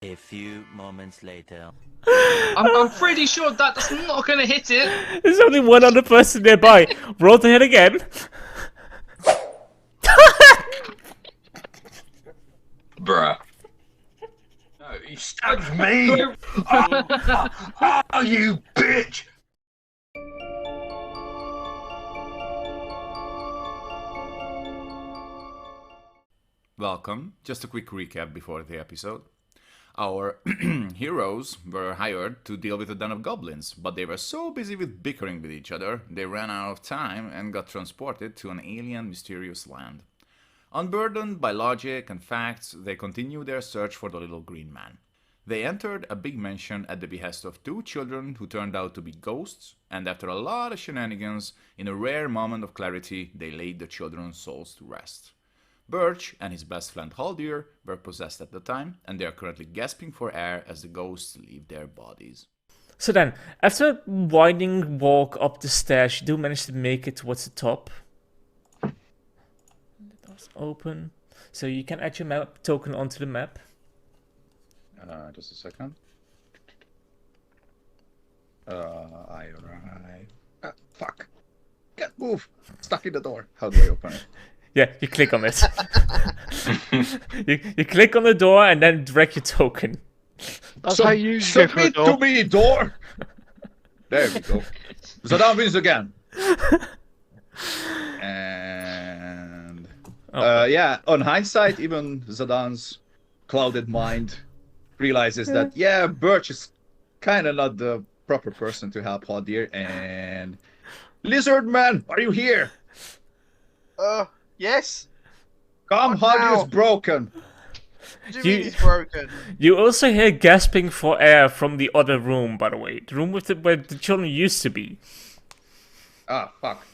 A few moments later. I'm pretty sure that's not gonna hit it. There's only one other person nearby. Roll to hit again. Bruh. No, he stabbed me! Oh, you bitch! Welcome. Just a quick recap before the episode. Our heroes were hired to deal with a den of goblins, but they were so busy with bickering with each other, they ran out of time and got transported to an alien mysterious land. Unburdened by logic and facts, they continued their search for the little green man. They entered a big mansion at the behest of two children who turned out to be ghosts, and after a lot of shenanigans, in a rare moment of clarity, they laid the children's souls to rest. Birch and his best friend Haldir were possessed at the time, and they are currently gasping for air as the ghosts leave their bodies. So then, after a winding walk up the stairs, you do manage to make it towards the top. The door's open, so you can add your map token onto the map. Just a second. I arrive. Fuck. Can't move. Stuck in the door. How do I open it? Yeah, you click on it. you click on the door and then drag your token. That's how you use it for a Submit door. to me, door! There we go. Zadan wins again. And... yeah, on hindsight, even Zadan's clouded mind realizes that, yeah, Birch is kind of not the proper person to help Hadir, and... Lizard Man, are you here? Yes. Come, What Hadir's now? broken. What do you mean he's broken? You also hear gasping for air from the other room, by the way. The room with where the children used to be. Ah, fuck.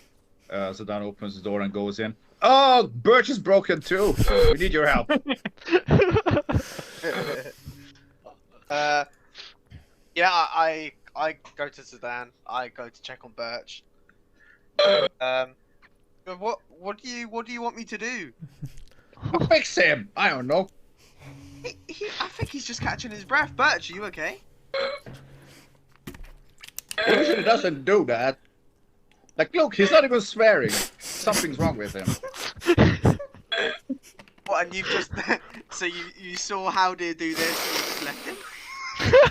Zadan opens the door and goes in. Oh, Birch is broken too. We need your help. Yeah, I go to Sedan. I go to check on Birch. What do you want me to do? Fix him. I don't know. I think he's just catching his breath. Birch, are you okay? He usually doesn't do that. Like, look, he's not even swearing. Something's wrong with him. What? And you've just so you saw Howdir do this and you just left him?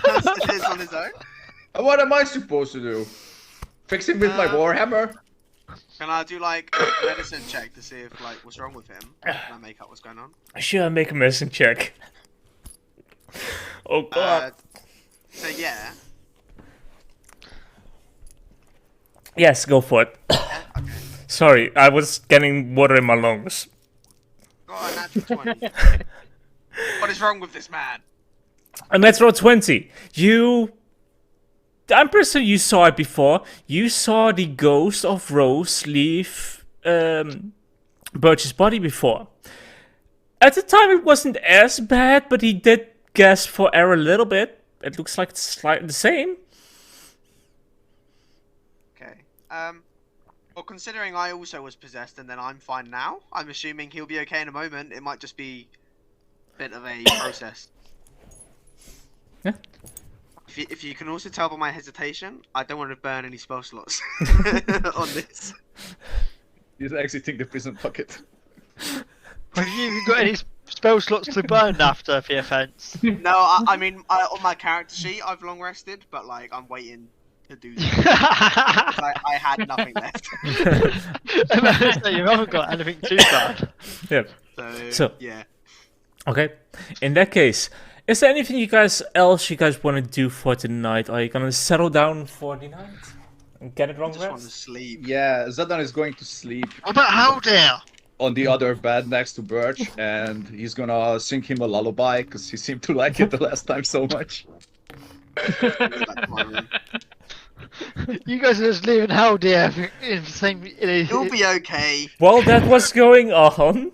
As it is on his own. And what am I supposed to do? Fix him with my warhammer? Can I do like a medicine check to see if like what's wrong with him? Can I make out what's going on? Sure, make a medicine check. Oh god. So yeah. Yes, go for it. Yeah. Okay. Sorry, I was getting water in my lungs. Got a natural 20. What is wrong with this man? A natural 20. I'm pretty sure you saw it before. You saw the ghost of Rose leave Birch's body before. At the time, it wasn't as bad, but he did gasp for air a little bit. It looks like it's slightly the same. Okay. Well, considering I also was possessed and then I'm fine now, I'm assuming he'll be okay in a moment. It might just be a bit of a process. Yeah. If you can also tell by my hesitation, I don't want to burn any spell slots on this. He's exiting the prison pocket. Have you even got any spell slots to burn after the offense? No, I mean, on my character sheet, I've long rested, but like, I'm waiting to do that. I had nothing left. So you haven't got anything too bad. Yeah. So yeah. Okay. In that case, is there anything you guys want to do for tonight? Are you gonna settle down for the night and get it wrong? I just want to sleep. Yeah, Zadan is going to sleep What about Howdir? on the other bed next to Birch, and he's gonna sing him a lullaby because he seemed to like it the last time so much. You guys are just leaving Howdir in the same. He'll be okay. While that was going on,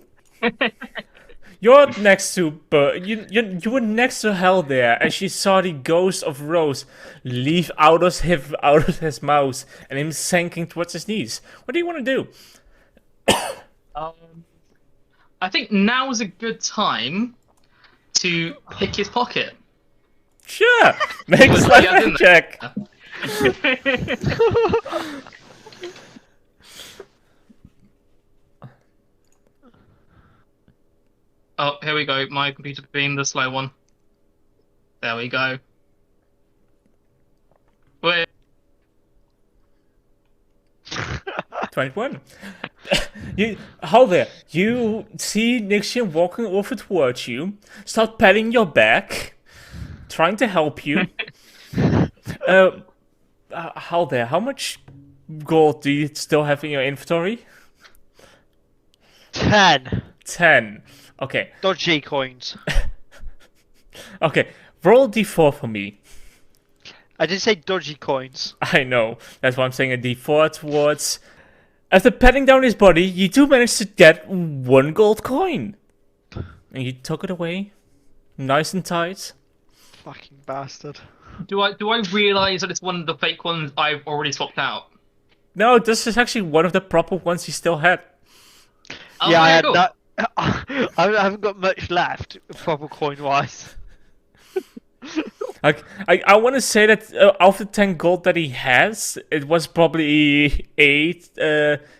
you're next to you were next to Hell there, and she saw the ghost of Rose leave out of his mouth and him sinking towards his knees. What do you want to do? I think now is a good time to pick his pocket. Sure. Make a Yeah, sleight didn't check. Oh, here we go. My computer being the slow one. There we go. Wait. 21. Hold there. You see Nixian walking over towards you, start patting your back, trying to help you. Hold there. How much gold do you still have in your inventory? 10 10. Okay. dodgy coins. Okay. Roll d4 for me. I did say dodgy coins. I know. That's why I'm saying a d4 towards. After patting down his body, you do manage to get 1 gold coin. And you took it away. Nice and tight. Fucking bastard. Do I realize that it's one of the fake ones I've already swapped out? No, this is actually one of the proper ones he still had. Oh, Yeah, I very had cool. that. I haven't got much left, proper coin wise. I want to say that of the 10 gold that he has, it was probably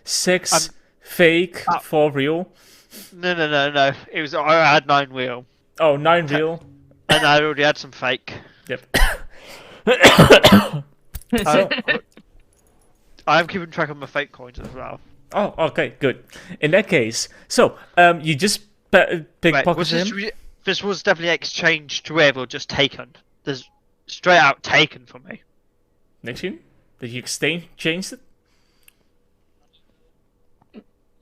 6 fake, 4 real. No. It was I had 9 real, Oh, 9 real. and I already had some fake. Yep. I'm keeping track of my fake coins as well. Oh, okay, good. In that case, so you just Wait, pickpocketed him. this was definitely exchanged with or just taken? There's straight out taken from me. Nixian, did you change it?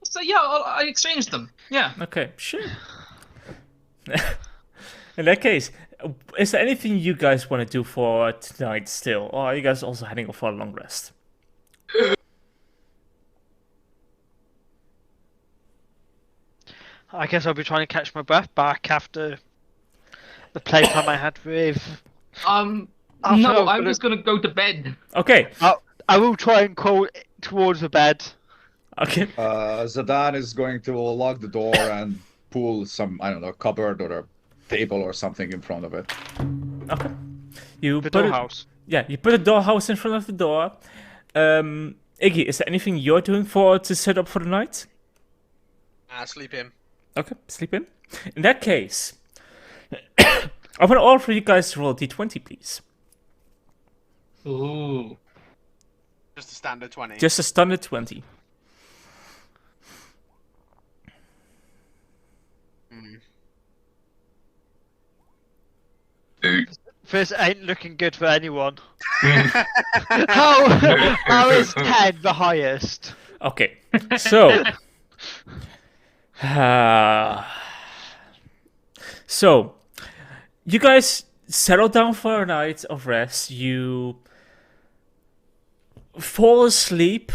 So yeah, I exchanged them. Yeah. Okay, sure. In that case, is there anything you guys want to do for tonight still, or are you guys also heading off for a long rest? I guess I'll be trying to catch my breath back after the playtime I had with. No, I'm just gonna go to bed. Okay. I will try and crawl towards the bed. Okay. Zidane is going to lock the door and pull some, I don't know, cupboard or a table or something in front of it. Okay. You The put it, doorhouse. yeah, you put a doorhouse in front of the door. Iggy, is there anything you're doing to set up for the night? Sleep in. Okay, sleep in. In that case, I want all for you guys to roll d20, please. Ooh. Just a standard 20. Just a standard 20. This ain't looking good for anyone. How is 10 the highest? Okay, so so you guys settle down for a night of rest. You fall asleep,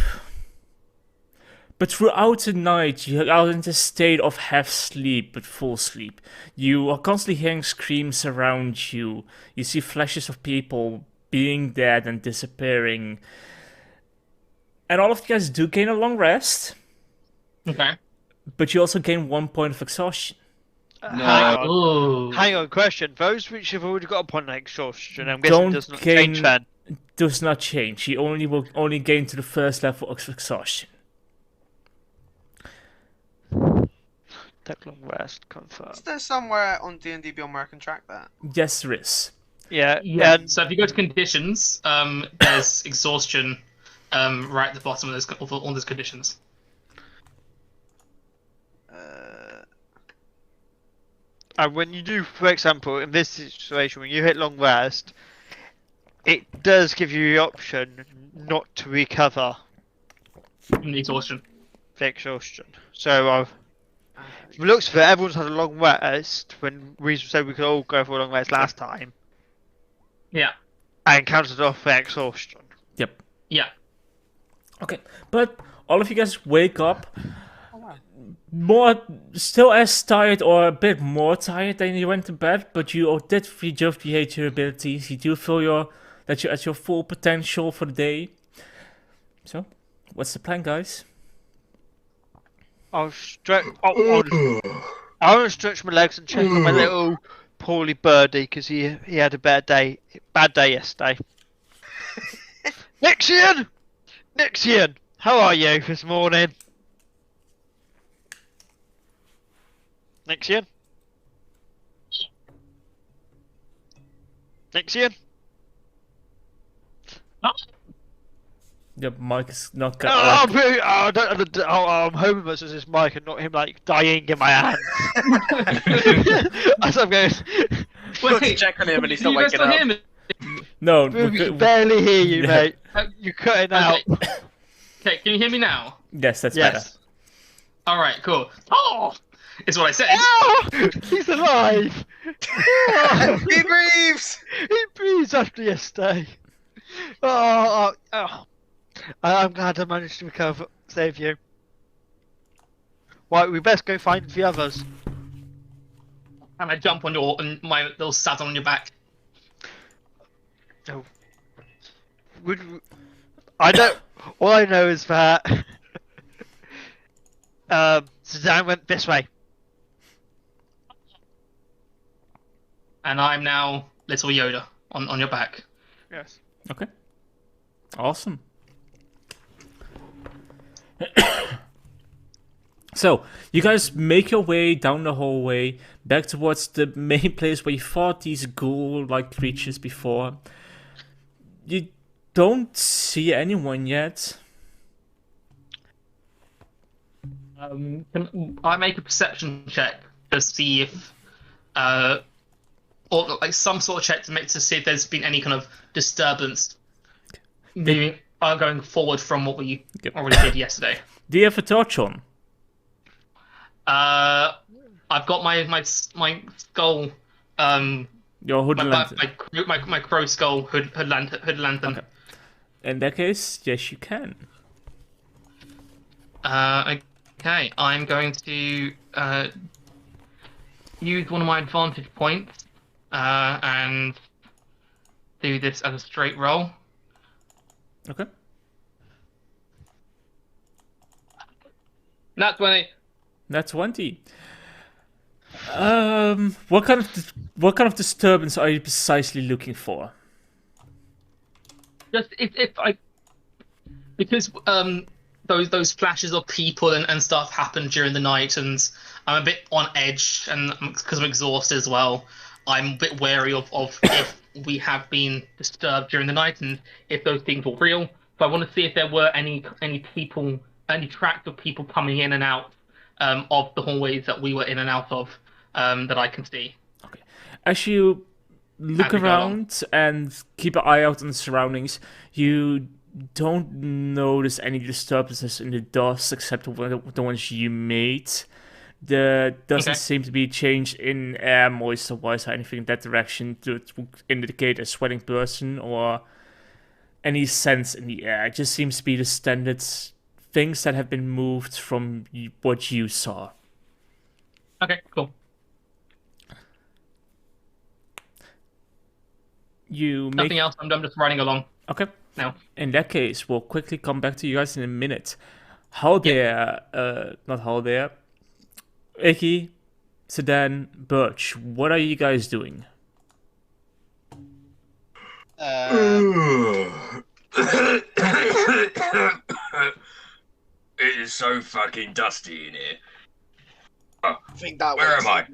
but throughout the night you are in the state of half sleep but full sleep. You are constantly hearing screams around you. You see flashes of people being dead and disappearing. And all of you guys do gain a long rest, Okay. but you also gain 1 point of exhaustion. Hang on. Ooh. Hang on, question. Those which have already got a point of exhaustion, I'm guessing Don't does not gain- change then. Does not change. You will only gain to the first level of exhaustion. Take long rest, confirm. Is there somewhere on D&D Beyond where I can track that? Yes, there is. Yeah, Yeah. and So if you go to conditions, there's exhaustion, right at the bottom of all those conditions. and when you do, for example, in this situation, when you hit long rest, it does give you the option not to recover From the exhaustion. the exhaustion. So, from the looks of it, everyone's had a long rest when we said we could all go for a long rest last time, Yeah. and counted off the exhaustion. Yep. Yeah. Okay, but all of you guys wake up still as tired or a bit more tired than you went to bed, but you did rejuvenate your abilities. You do feel that you're at your full potential for the day. So, what's the plan, guys? I'll stretch. I want to stretch my legs and check on my little poorly birdie because he had a bad day yesterday. Nixian, how are you this morning? Nixian? The mic is not Oh, I'm hoping this is his mic and not him like dying in my hands. As I'm going. Got to check on him and he's not you guys waking still up. hear me? No, We can barely hear you, mate. You're cutting out. Okay, can you hear me now? yes, that's Yes. All right, cool. Oh, is what I said. Oh, he's alive. Oh, He breathes! he breathes after yesterday. Oh. I'm glad I managed to recover, save you. Right, we best go find the others. And I jump on my little saddle on your back. Oh. I don't. All I know is that Zidane went this way. And I'm now little Yoda on your back. Yes. better. Okay. Awesome. So, you guys make your way down the hallway back towards the main place where you fought these ghoul-like creatures before. You don't see anyone yet. Can I make a perception check to see if, or like some sort of check to see if there's been any kind of disturbance going forward from what we already did yesterday. Do you have a torch on? I've got my skull. Your hood lantern. My crow skull hood lantern. Okay. In that case, yes, you can. Okay, I'm going to use one of my advantage points and do this as a straight roll. Okay. Not 20. That's 20. What kind of disturbance are you precisely looking for? Just if I, because those flashes of people and stuff happen during the night, and I'm a bit on edge, and because I'm exhausted as well, I'm a bit wary of if we have been disturbed during the night and if those things were real. So I want to see if there were any people, any tracks of people coming in and out of the hallways that we were in and out of that I can see. Okay. As you look around and keep an eye out on the surroundings, you don't notice any disturbances in the dust except the ones you made. There doesn't seem to be change in air moisture-wise or anything in that direction that would indicate a sweating person or any sense in the air. It just seems to be the standard things that have been moved from what you saw. Okay, cool. Nothing else. I'm just running along. Okay. Now. In that case, we'll quickly come back to you guys in a minute. Not there. Icky, Sedan, Birch, what are you guys doing? It is so fucking dusty in here. I think that Where am I?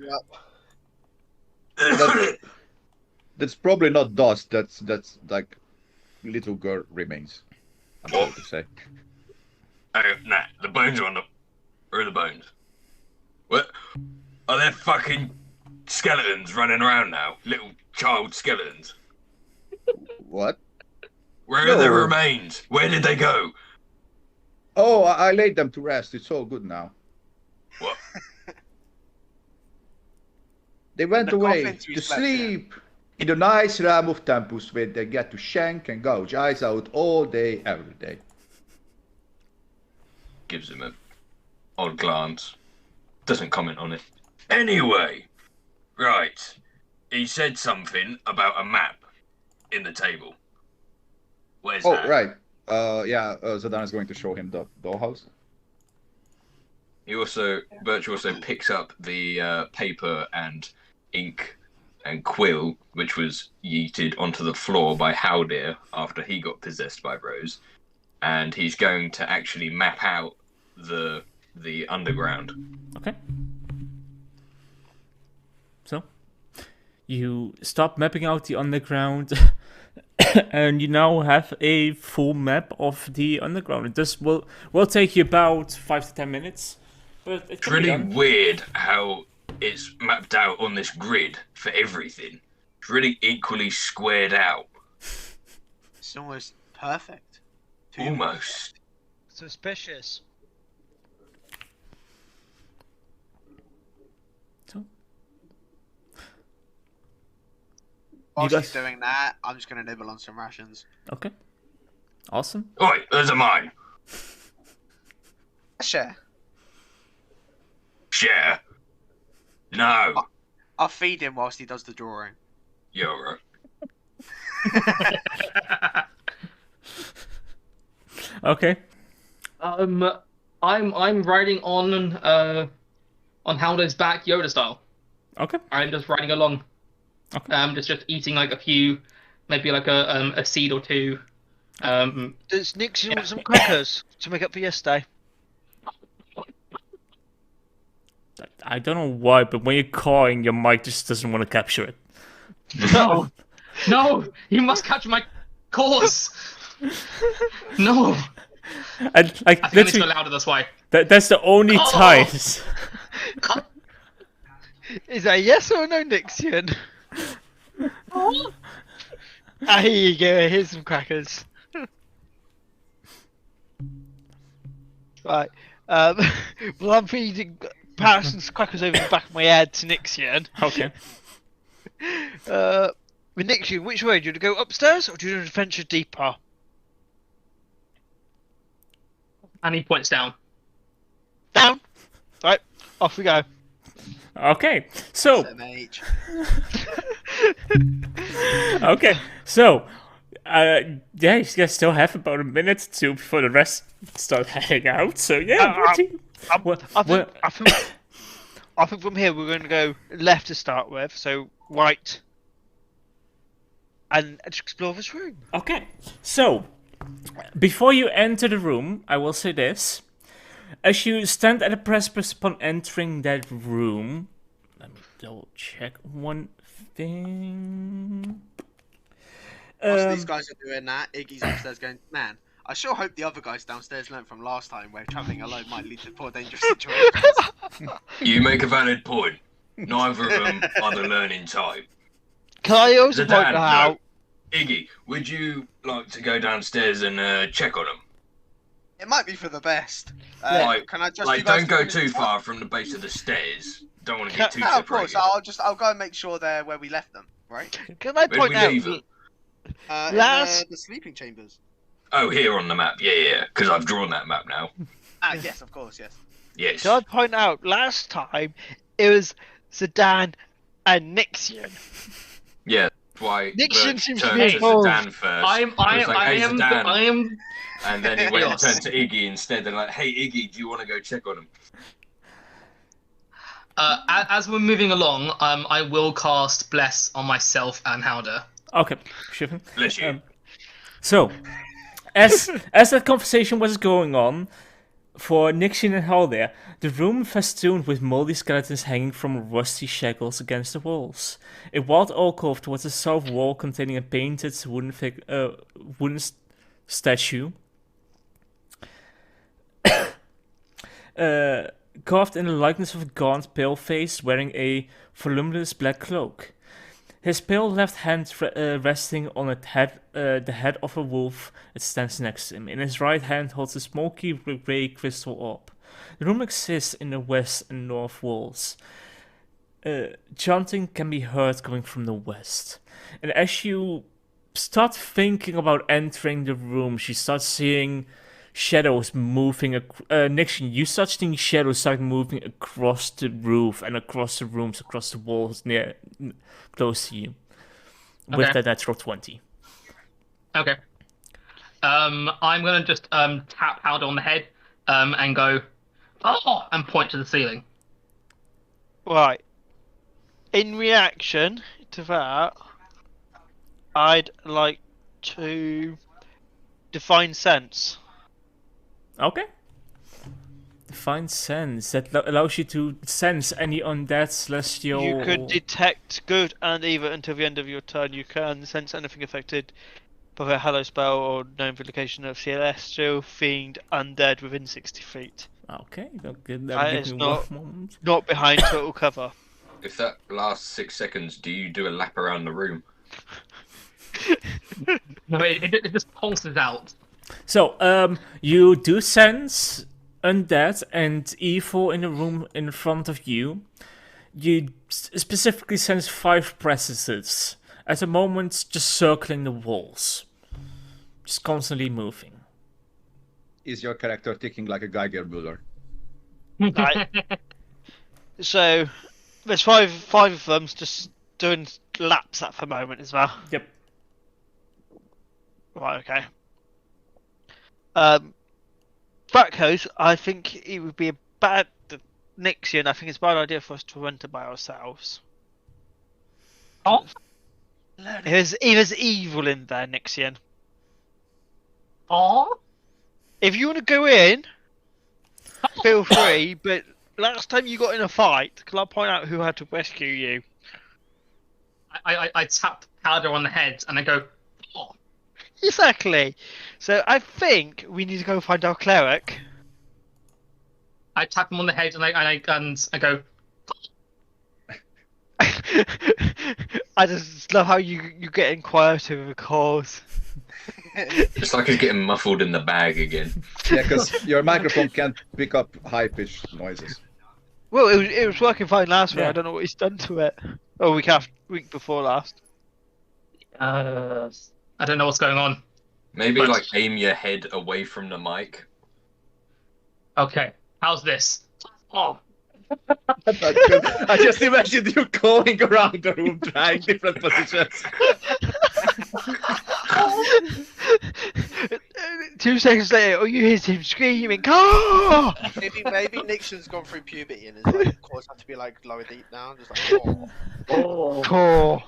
That's probably not dust. That's like little girl remains. I'm going to say. Oh, nah, the bones are on the. Where are the bones? What? Are there fucking skeletons running around now? Little child skeletons. What? Where are the remains? Where did they go? Oh, I laid them to rest. It's all good now. What? They went The away coffins we to slept sleep in the nice realm of Tempus where they get to shank and gouge eyes out all day, every day. Gives him an odd glance. Doesn't comment on it. Anyway, right. He said something about a map in the table. Where's that? Oh, right. Zidane is going to show him the dollhouse. Birch also picks up the paper and ink and Quill, which was yeeted onto the floor by Haldir after he got possessed by Rose, and he's going to actually map out the underground. Okay. So, you stop mapping out the underground, and you now have a full map of the underground. This will take you about 5 to 10 minutes, but it's really weird how it's mapped out on this grid for everything. It's really equally squared out. It's almost perfect. Almost. Suspicious. While she's doing that, I'm just going to nibble on some rations. Okay. Awesome. Oi, those are mine. Share. Share? No. I'll feed him whilst he does the drawing. You're right. Okay. I'm riding on Haldo's back, Yoda style. Okay. I'm just riding along. Okay. Just eating like a few, maybe like a seed or two. Does Nixon want some crackers to make up for yesterday? I don't know why, but when you're calling, your mic just doesn't want to capture it. No, no, you must capture my course. No. And like, I think I need to go louder. That's why. That's the only times. Is that a yes or no, Nixon? Ah, here you go. Here's some crackers. Right. Well, I'm feeding Patterson's crackers over the back of my head to Nixion. Okay. With Nixion, which way? Do you want to go upstairs or do you want to venture deeper? And he points down. Down. Right. Off we go. Okay. So. Okay. So. Yeah, you guys still have about a minute or two before the rest start heading out. So yeah. I think from here we're going to go left to start with. So right. And just explore this room. Okay. So before you enter the room, I will say this. As you stand at a precipice upon entering that room, let me double check one thing. Whilst these guys are doing that, Iggy's upstairs going, man, I sure hope the other guys downstairs learned from last time where travelling alone might lead to poor dangerous situations. You make a valid point. Neither of them are the learning type. Can I also point out? No, Iggy, would you like to go downstairs and check on them? It might be for the best. Can I just don't go too far from the base of the stairs. Don't want to get too separated. Of course, I'll go and make sure they're where we left them, right? Can I point out? The sleeping chambers. Oh, here on the map. Yeah, because I've drawn that map now. Yes, of course, yes. Yes. Can I point out, last time, it was Zidane and Nixion. Yeah, that's why Nixion seems to turned be to Zidane first. I am. And then he went and turned to Iggy instead. And like, hey, Iggy, do you want to go check on him? As we're moving along, I will cast Bless on myself and Halder. Okay, sure. Bless you. So, as that conversation was going on, for Nixion and Haldir, the room festooned with moldy skeletons hanging from rusty shackles against the walls. A walled alcove towards the south wall containing a painted wooden statue. Carved in the likeness of a gaunt, pale face wearing a voluminous black cloak. His pale left hand resting on the head of a wolf that stands next to him. In his right hand holds a smoky grey crystal orb. The room exists in the west and north walls. Chanting can be heard coming from the west. And as you start thinking about entering the room, you start seeing shadows moving. Nixion, you start seeing shadows start moving across the roof and across the rooms, across the walls close to you. With that natural 20. Okay. I'm gonna just tap out on the head and go, oh, and point to the ceiling. Right. In reaction to that, I'd like to define sense. Okay. Define sense. That allows you to sense any undead celestial. You could detect good and evil until the end of your turn. You can sense anything affected by a Hallow spell or known location of celestial, fiend, undead within 60 feet. Okay, That give is me not- one moment. Not behind total cover. If that lasts 6 seconds, do you do a lap around the room? No, it just pulses out. So, you do sense undead and evil in the room in front of you. You specifically sense 5 presences at the moment, just circling the walls, just constantly moving. Is your character ticking like a Geiger Buller? Right. So there's five of them just doing laps at the moment as well. Yep. Right, okay. That goes, I think it would be a bad Nixian, I think it's a bad idea for us to enter by ourselves. Oh, There's evil in there, Nixian. oh. If you want to go in, feel free, but last time you got in a fight, can I point out who had to rescue you? I tap Powder on the head and I go, oh. Exactly. So I think we need to go find our cleric. I tap him on the head and I go, I just love how you getting quieter with a cause. It's like he's getting muffled in the bag again. Yeah, because your microphone can't pick up high-pitched noises. Well, it was working fine last week. Yeah. I don't know what he's done to it. Oh, week before last. I don't know what's going on. Maybe But- like aim your head away from the mic. Okay, how's this? Oh, I just imagined you going around the room trying different positions. 2 seconds later, you hear him screaming, "Car!" Maybe Nixon's gone through puberty and his like, cores have to be like lower deep now. Just like, oh. Car.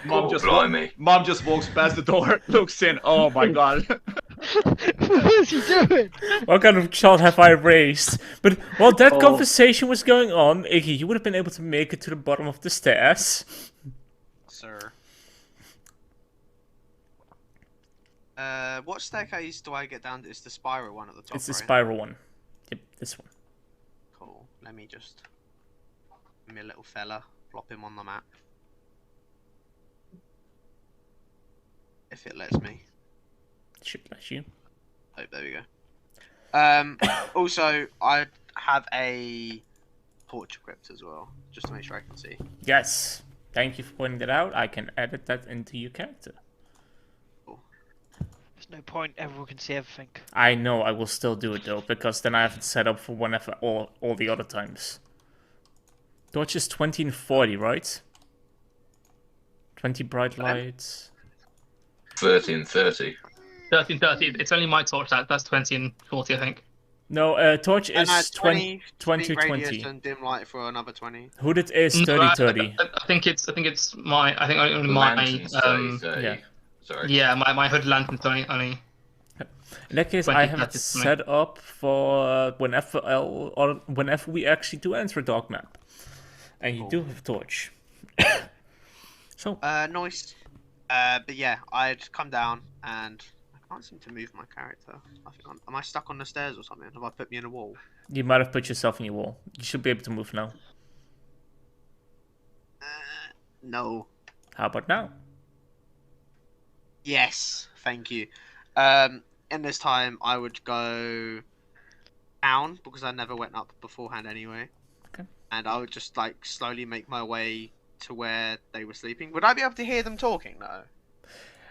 Mom just walks past the door, looks in. Oh my god. What is he doing? What kind of child have I raised? But while that conversation was going on, Iggy, you would have been able to make it to the bottom of the stairs. Sir. What staircase do I get down to? It's the spiral one at the top, It's the right? spiral one. Yep, this one. Cool. Let me just... Give me a little fella. Plop him on the map. If it lets me. Should let you. Oh, there we go. Also, I have a torch equipped as well, just to make sure I can see. Yes. Thank you for pointing that out. I can edit that into your character. There's no point. Everyone can see everything. I know, I will still do it though, because then I have it set up for whenever all the other times. Torch is 20 and 40, right? 20 bright lights. 30 and 30. 30 and 30. It's only my torch that's 20 and 40, I think. No, torch And is 20 speed radius 20. and dim light for another 20. Hooded is No, 30. I think it's only my Lanterns 30, 30. yeah. Sorry. yeah, my hood lantern's only In that case, 20, I have it that's me. set up for whenever we actually do enter a dark map. And you do have a torch. So, Nice. But yeah, I'd come down and I can't seem to move my character. I think am I stuck on the stairs or something? Have I put me in a wall? you might have put yourself in your wall. You should be able to move now. No. How about now? Yes, thank you. In this time, I would go down because I never went up beforehand anyway. Okay. And I would just like slowly make my way to where they were sleeping. Would I be able to hear them talking though?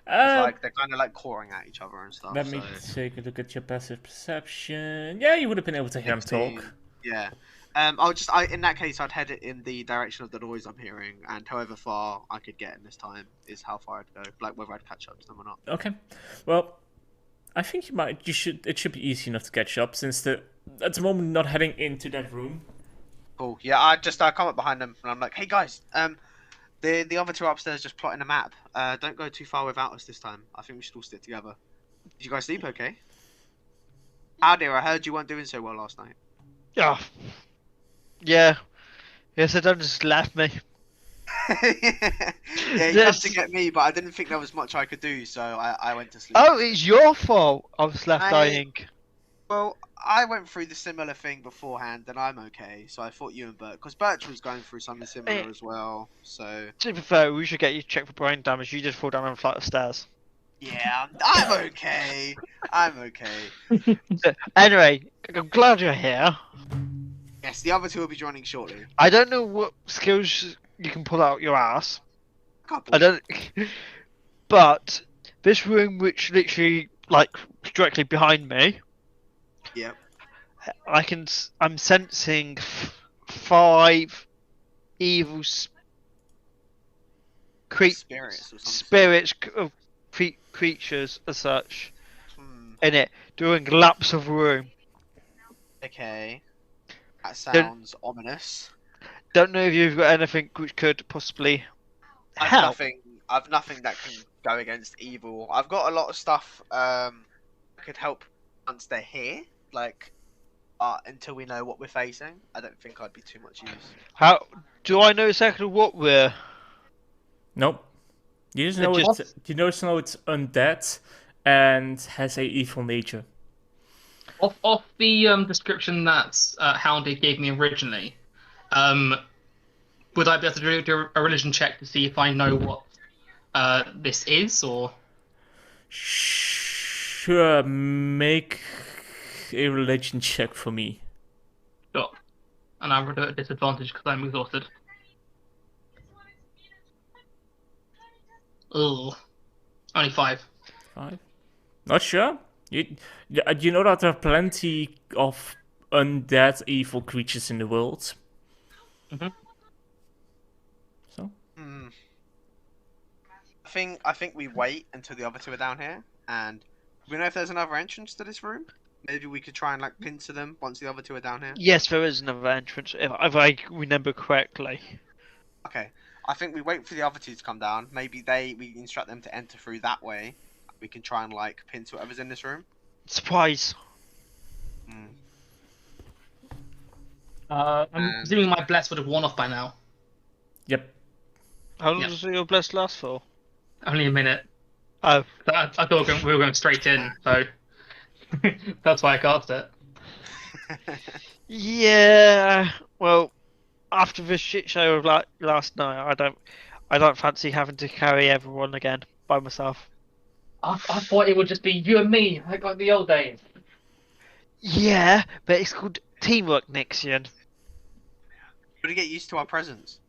It's like they're kind of like clawing at each other and stuff. Let me so... take a look at your passive perception. Yeah, you would have been able to hear him 16, talk. Yeah. In that case, I'd head it in the direction of the noise I'm hearing, and however far I could get in this time is how far I'd go, like whether I'd catch up to them or not. Okay. Well, I think it should be easy enough to catch up since at the moment not heading into that room. Cool. Yeah, I come up behind them and I'm like, hey guys, the other two upstairs just plotting a map. Don't go too far without us this time. I think we should all stick together. Did you guys sleep okay? How dear, I heard you weren't doing so well last night. Yeah. Yeah. Yes, I don't just left me. Yeah, you Yes. come to get me, but I didn't think there was much I could do, so I went to sleep. Oh, it's your fault I was left dying. Well, I went through the similar thing beforehand, and I'm okay. So I thought you and Bert, because Birch was going through something similar as well. So To be fair, we should get you checked for brain damage. You just fall down a flight of stairs. yeah, I'm okay. I'm okay. Anyway, I'm glad you're here. Yes, the other two will be joining shortly. I don't know what skills you can pull out your ass. Couple. I don't. But this room, which literally like directly behind me, Yep. I'm sensing 5 evil Spirits or something. spirits of creatures as such Hmm. in it doing laps of room. Okay. That sounds ominous. Don't know if you've got anything which could possibly I've help. nothing that can go against evil. I've got a lot of stuff that could help once they're here. Like, until we know what we're facing, I don't think I'd be too much use. How do I know exactly what we're? Nope. You just know it's undead and has a evil nature. Off the description that Houndy gave me originally, would I be able to do a religion check to see if I know what this is, or? Sure, make a religion check for me. Sure. And I'm at a disadvantage because I'm exhausted. Ugh. Only 5. 5? Not sure? You know that there are plenty of undead evil creatures in the world. Mm-hmm. So? I think we wait until the other two are down here, and we know if there's another entrance to this room. Maybe we could try and like pincer them once the other two are down here. Yes, there is another entrance if I remember correctly. Okay, I think we wait for the other two to come down. Maybe we instruct them to enter through that way. We can try and like pincer whatever's in this room. Surprise. I'm presuming my bless would have worn off by now. Yep. How long Yeah. does your bless last for? Only a minute. Oh, I thought we were going straight in, so that's why I cast it. yeah. Well, after the shit show of last night, I don't fancy having to carry everyone again by myself. I thought it would just be you and me, like the old days. Yeah, but it's called teamwork, Nixian. Gotta get used to our presence.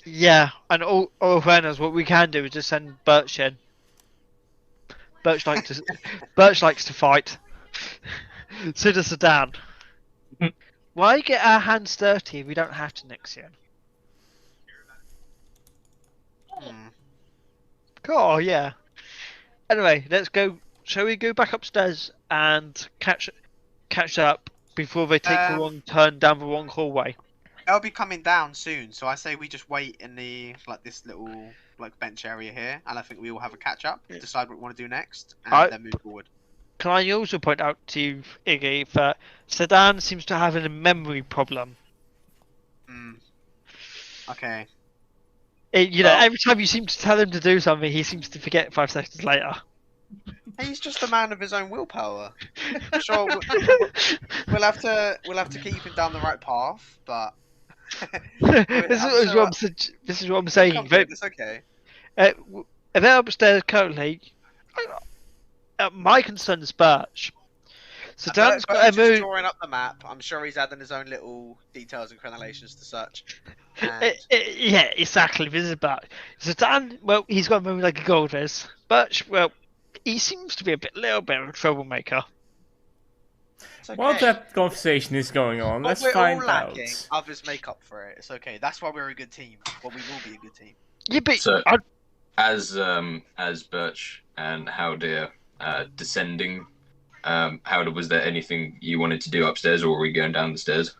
Yeah, and all fairness, what we can do is just send Birch in. Birch likes to fight. So does Sedan. Why get our hands dirty if we don't have to, Nixian? Oh yeah. Anyway, let's go. Shall we go back upstairs and catch up before they take the wrong turn down the wrong hallway? They'll be coming down soon, so I say we just wait in the this little bench area here, and I think we will have a catch up, decide what we want to do next, and then move forward. Can I also point out to you, Iggy, that Sedan seems to have a memory problem. Okay. Every time you seem to tell him to do something, he seems to forget 5 seconds later. He's just a man of his own willpower. Sure, we'll have to keep him down the right path, but this is what I'm saying. It's okay. They're upstairs currently. My concern is Birch. So Dan's got a move. Drawing up the map. I'm sure he's adding his own little details and crenellations to search. Yeah, exactly. This is Birch. So Dan, well, he's got a move like a goldfish. Birch, well, he seems to be a little bit of a troublemaker. Okay. While that conversation is going on, let's find out. Others make up for it. It's okay. That's why we're a good team. Well, we will be a good team. Yeah, but so, as Birch and Howdear descending, Howder, was there anything you wanted to do upstairs, or were we going down the stairs?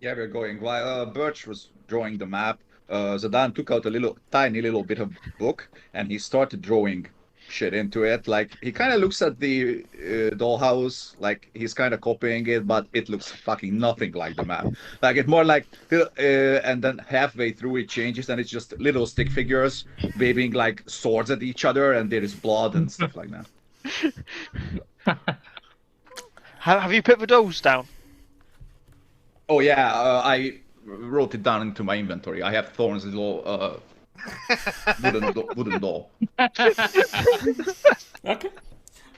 Yeah, we're going. While Birch was drawing the map, Zidane took out a tiny little bit of book, and he started drawing shit into it. Like he kind of looks at the dollhouse, like he's kind of copying it, but it looks fucking nothing like the map. Like it's more like, and then halfway through it changes, and it's just little stick figures waving like swords at each other, and there is blood and stuff like that. Have you put the dolls down? Oh yeah, I wrote it down into my inventory. I have Thorn's little wooden doll. Okay.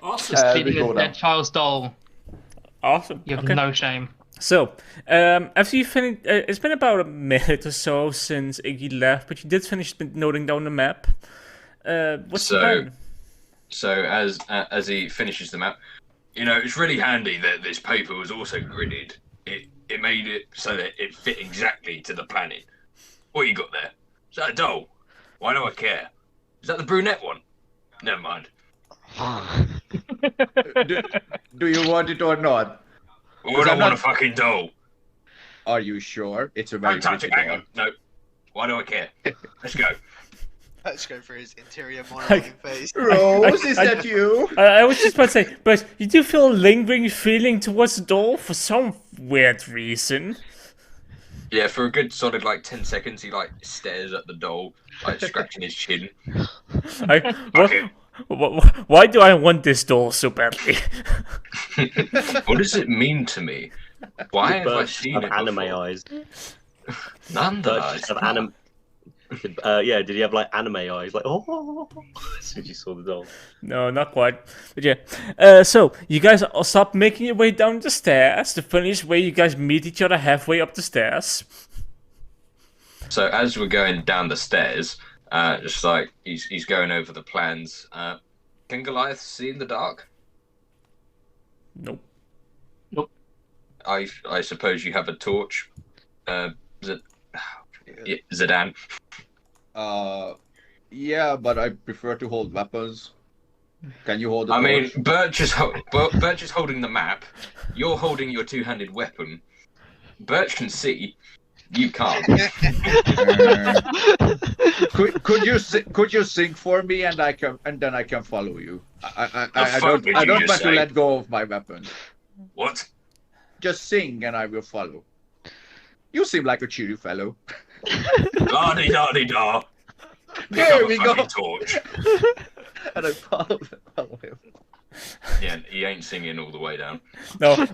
Awesome. Just we feeding go a down. dead child's doll. Awesome. You have Okay. no shame. So, after you finished, it's been about a minute or so since Iggy left, but you did finish noting down the map. What's the plan? So as he finishes the map, it's really handy that this paper was also gridded. It made it so that it fit exactly to the planet. What you got there? Is that a doll? Why do I care? Is that the brunette one? Never mind. Do you want it or not? Well, I don't want a fucking doll. Are you sure? It's a very Don't touch pretty it. Hang doll. on. No. Why do I care? Let's go. Let's go for his interior monologuing face. Rose, is that you? I was just about to say, but you do feel a lingering feeling towards the doll for some weird reason. Yeah, for a good solid 10 seconds, he stares at the doll, scratching his chin. Why do I want this doll so badly? What does it mean to me? Why have I seen it anime before? eyes. Nonetheless, Yeah, did he have anime eyes? Oh, as soon as you saw the doll. No, not quite. But yeah. So, you guys all stop making your way down the stairs. The funniest way you guys meet each other halfway up the stairs. So as we're going down the stairs, he's going over the plans. Can Goliath see in the dark? Nope. I suppose you have a torch, Zidane. Yeah, but I prefer to hold weapons. Can you hold the I mean, torch? Birch is holding the map. You're holding your two-handed weapon. Birch can see. You can't. Could you sing for me and then I can follow you? I fuck did you don't just want to say? let go of my weapon. What? Just sing and I will follow. You seem like a cheery fellow. La-di-da-di-da. There we go. Torch. And I follow him. Yeah, he ain't singing all the way down. No,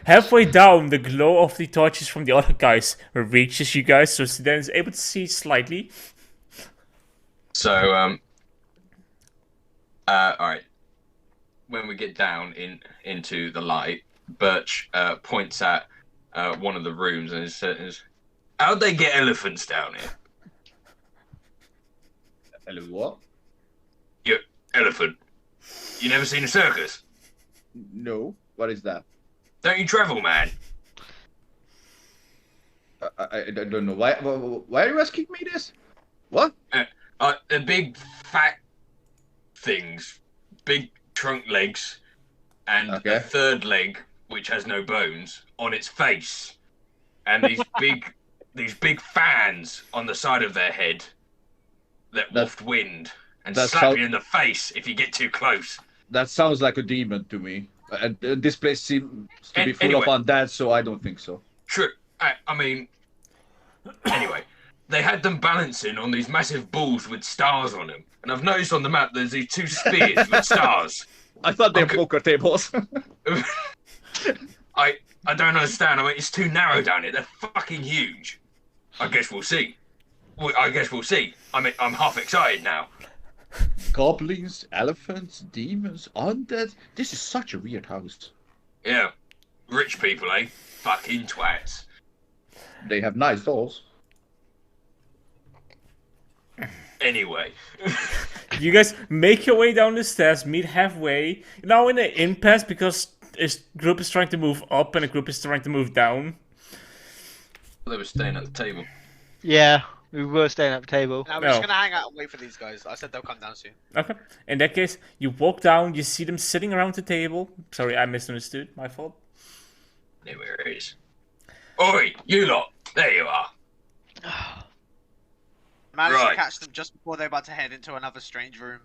halfway down, the glow of the torches from the other guys reaches you guys, so Zidane is able to see slightly. So, alright. When we get down into the light, Birch points at one of the rooms and says, "How'd they get elephants down here?" Hello, what? Yeah, elephant. You never seen a circus? No. What is that? Don't you travel, man? I don't know. Why are you asking me this? What? The big fat things, big trunk legs, and a third leg which has no bones on its face, and these big fans on the side of their head that waft wind and slap you in the face if you get too close. That sounds like a demon to me. And this place seems to be full of undead, so I don't think so. True. I mean, anyway, they had them balancing on these massive balls with stars on them. And I've noticed on the map there's these two spears with stars. I thought they were poker tables. I don't understand. I mean, it's too narrow down here. They're fucking huge. I guess we'll see. I mean, I'm half excited now. Goblins, elephants, demons, undead. This is such a weird house. Yeah. Rich people, eh? Fucking twats. They have nice dolls. Anyway. You guys make your way down the stairs, meet halfway. You're now in an impasse because a group is trying to move up and a group is trying to move down. They were staying at the table. Yeah, we were staying at the table. Now we're just gonna hang out and wait for these guys. I said they'll come down soon. Okay. In that case, you walk down, you see them sitting around the table. Sorry, I misunderstood. My fault. There it is. Oi, you lot. There you are. Managed Right. to catch them just before they're about to head into another strange room.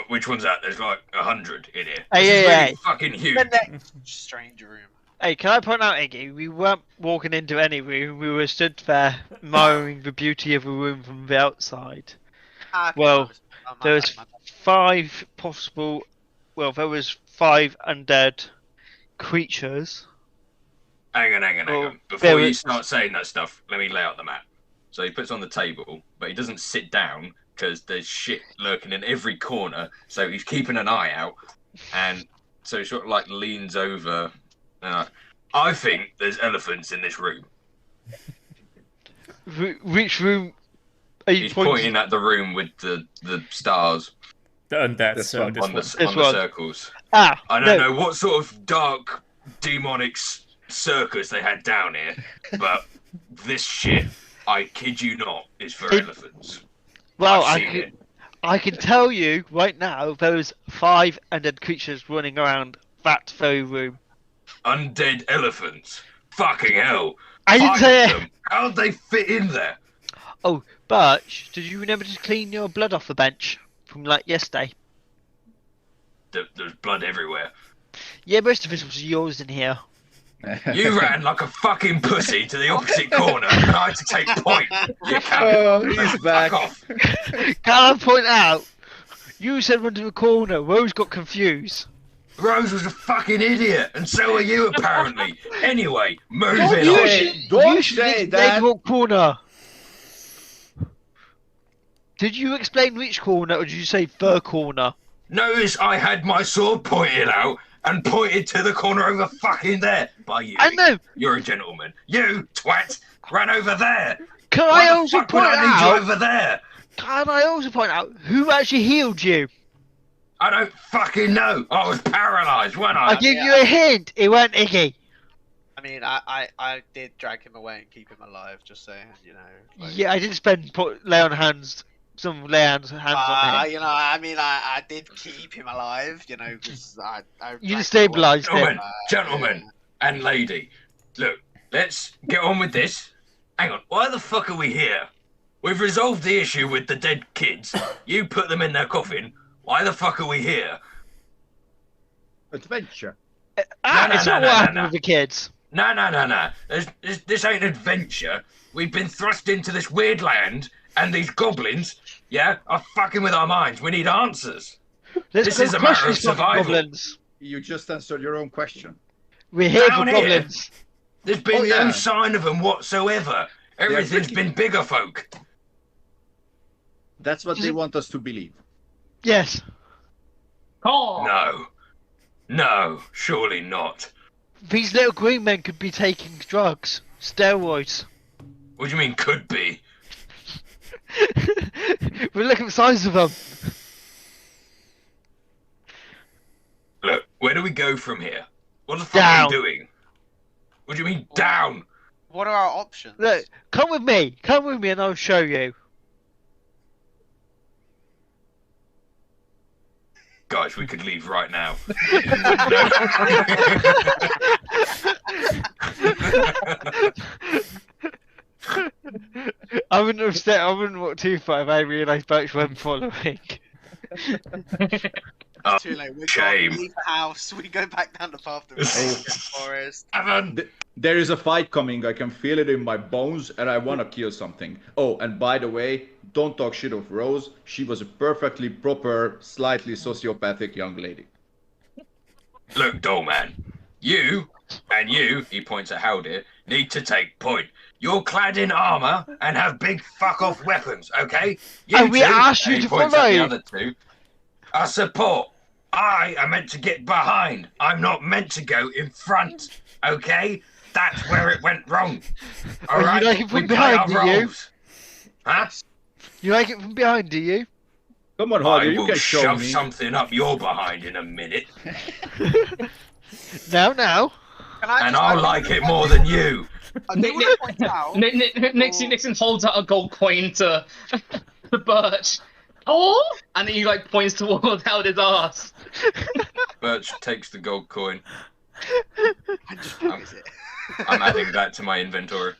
Which one's that? There's like 100 in here. Hey, This is hey, really hey. fucking huge. The next strange room. Hey, can I point out, Iggy, we weren't walking into any room, we were stood there admiring the beauty of a room from the outside. Okay, Well, my There bad, was my bad. 5 possible, well, there was 5 undead creatures. Hang on. Well, Before there you was- start saying that stuff, let me lay out the map. So he puts on the table, but he doesn't sit down because there's shit lurking in every corner. So he's keeping an eye out, and so he sort of like leans over. I think there's elephants in this room. Which room are you He's pointing at the room with the stars The undead, This so one. this on one. the one. circles. Ah, I don't no. know what sort of dark demonic circus they had down here, but this shit, I kid you not, is for It- elephants. Well, I've seen it. I can tell you right now, there was 5 undead creatures running around that very room. Undead elephants. Fucking hell. I didn't 5 say of it. them. How'd they fit in there? Oh, Birch, did you remember to clean your blood off the bench from like yesterday? There's blood everywhere. Yeah, most of it was yours in here. You ran like a fucking pussy to the opposite corner, and I had to take point. You can't. Oh, he's back. Fuck off. Can I point out? You said run to the corner. Rose got confused. Rose was a fucking idiot, and so are you apparently. Anyway, moving You on. Don't you should say explain that. what corner. Did you explain which corner, or did you say the corner? Notice I had my sword pointed out and pointed to the corner over fucking there. By you. I know. You're a gentleman. You, twat, ran over there. Can Why I the also fuck would point I need you out? over there? Can I also point out who actually healed you? I don't fucking know. I was paralysed, wasn't I? I give you a hint. It weren't Iggy. I mean, I did drag him away and keep him alive, just saying, you know. Like, Yeah, I did spend lay on hands. Some lay hands on him. you know, I mean, I did keep him alive, you know, because I You dragged stabilised him away. him. Gentlemen and lady, look, let's get on with this. Hang on, why the fuck are we here? We've resolved the issue with the dead kids. You put them in their coffin. Why the fuck are we here? Adventure. No, It's not what happened no. with the kids. No. This ain't adventure. We've been thrust into this weird land, and these goblins, yeah, are fucking with our minds. We need answers. Let's This go is a crush matter of these fucking survival. Goblins. You just answered your own question. We're here Down for here. goblins. There's been Oh, yeah. no sign of them whatsoever. Everything's pretty- been bigger folk. That's what they want us to believe. Yes. Oh. No, surely not. These little green men could be taking drugs, steroids. What do you mean could be? But look at the size of them. Look, where do we go from here? What the fuck Down. are we doing? What do you mean down? What are our options? Look, come with me. Come with me and I'll show you. Guys, we could leave right now. I wouldn't have said, I wouldn't walk too far if I realised Birch weren't following. Oh, Too late. We're shame. gone. We leave the house. We go back down the path to the forest. Evan! There is a fight coming. I can feel it in my bones, and I want to kill something. Oh, and by the way, don't talk shit of Rose. She was a perfectly proper, slightly sociopathic young lady. Look, Dollman, you, and you, he points at Haldir, need to take point. You're clad in armour and have big fuck-off weapons, okay? You And we two, asked you and he to points at the follow. other two, are support. I am meant to get behind. I'm not meant to go in front, okay? That's where it went wrong. All Oh, you right, like it from we play behind, our do you? roles. Huh? You like it from behind, do you? Come on, I Hardy, you will can show shove me. something up your behind in a minute, Now. Can I and just- I'll like it more than you. I do want to point out. Nixon holds out a gold coin to Birch. Oh! And then he like points towards Haldir's ass. Birch takes the gold coin. And just pockets it. I'm adding that to my inventory.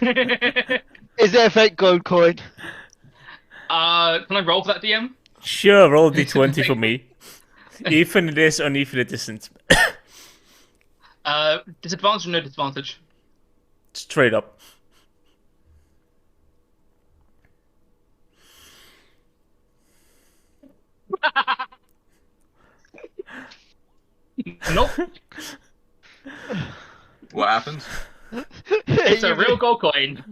Is it a fake gold coin? Can I roll for that, DM? Sure, roll d20 for me. Even it is, or even it isn't. Disadvantage or no disadvantage? Straight up. Nope. What happens? It's a real gold coin.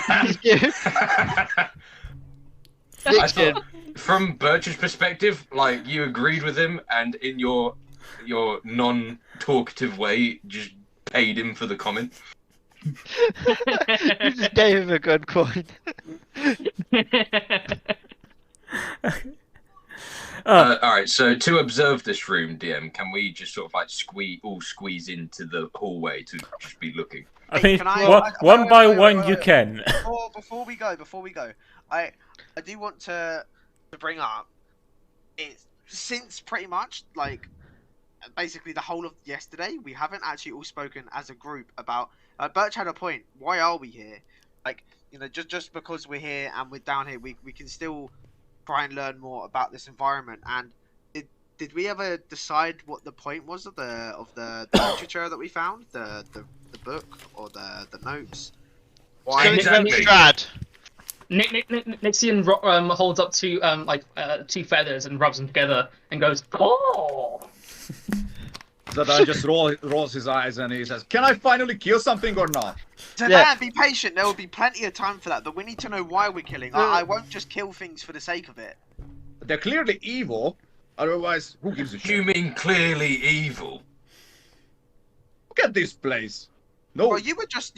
I thought, from Birch's perspective, like you agreed with him, and in your non-talkative way, just paid him for the comment. You just gave him a good coin. All right, so to observe this room, DM, can we just sort of like squeeze into the hallway to just be looking? I mean, Can I- one by wait, one wait, you wait. can. Before we go, I do want to bring up it's since pretty much like basically the whole of yesterday we haven't actually all spoken as a group about. Birch had a point. Why are we here? Like, you know, just because we're here and we're down here, we can still try and learn more about this environment. And did we ever decide what the point was of the literature that we found, the book or the notes? Why Exactly. exactly? Strahd. Nixian holds up two two feathers and rubs them together and goes, "Oh!" Zadan just rolls his eyes and he says, "Can I finally kill something or not?" So Yeah. Dan, be patient. There will be plenty of time for that. But we need to know why we're killing. I won't just kill things for the sake of it. They're clearly evil. Otherwise, who gives a shit? You mean clearly evil? Look at this place. No, Well, you were just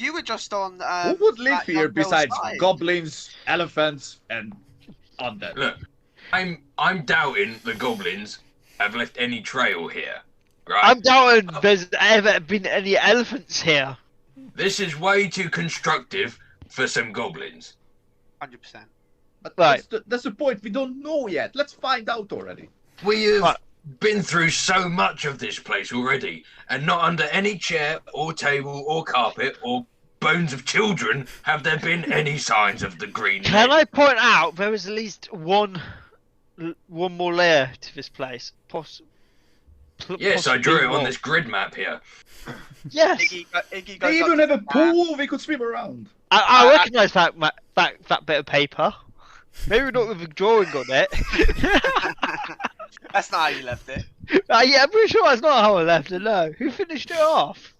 on. who would live that here young girl's besides side. goblins, elephants, and undead? Look, I'm doubting the goblins have left any trail here, right? I'm doubting there's ever been any elephants here. This is way too constructive for some goblins. 100%. But Right. that's the point. We don't know yet. Let's find out already. We have Right. been through so much of this place already, and not under any chair or table or carpet or bones of children have there been any signs of the green Can men. I point out there is at least one more layer to this place? Yes, I drew possibly it on more. this grid map here. Yes, Iggy goes They up even to have a the map. pool we could swim around. I recognise that bit of paper. Maybe not with a drawing on it. That's not how you left it. Yeah, I'm pretty sure that's not how I left it. No, who finished it off?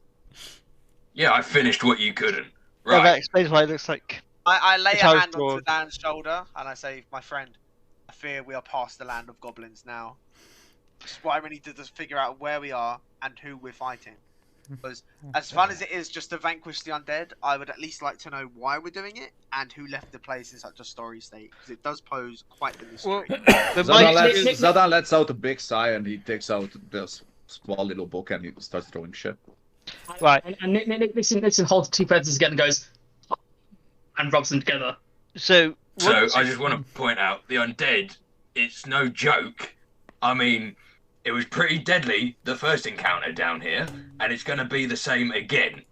Yeah, I finished what you couldn't. Yeah, that Right. explains why it looks like. I lay It's a how it's hand drawn. onto Dan's shoulder and I say, "My friend, I fear we are past the land of goblins now. This is why we need to just figure out where we are and who we're fighting. Because as fun as it is just to vanquish the undead, I would at least like to know why we're doing it and who left the place in such a sorry state, because it does pose quite the mystery." Well, the Zadan lets out a big sigh and he takes out this small little book and he starts throwing shit. Right. And Nixon holds two feathers again and goes, and rubs them together. So I just want to point out the undead. It's no joke. I mean, it was pretty deadly the first encounter down here, and it's going to be the same again.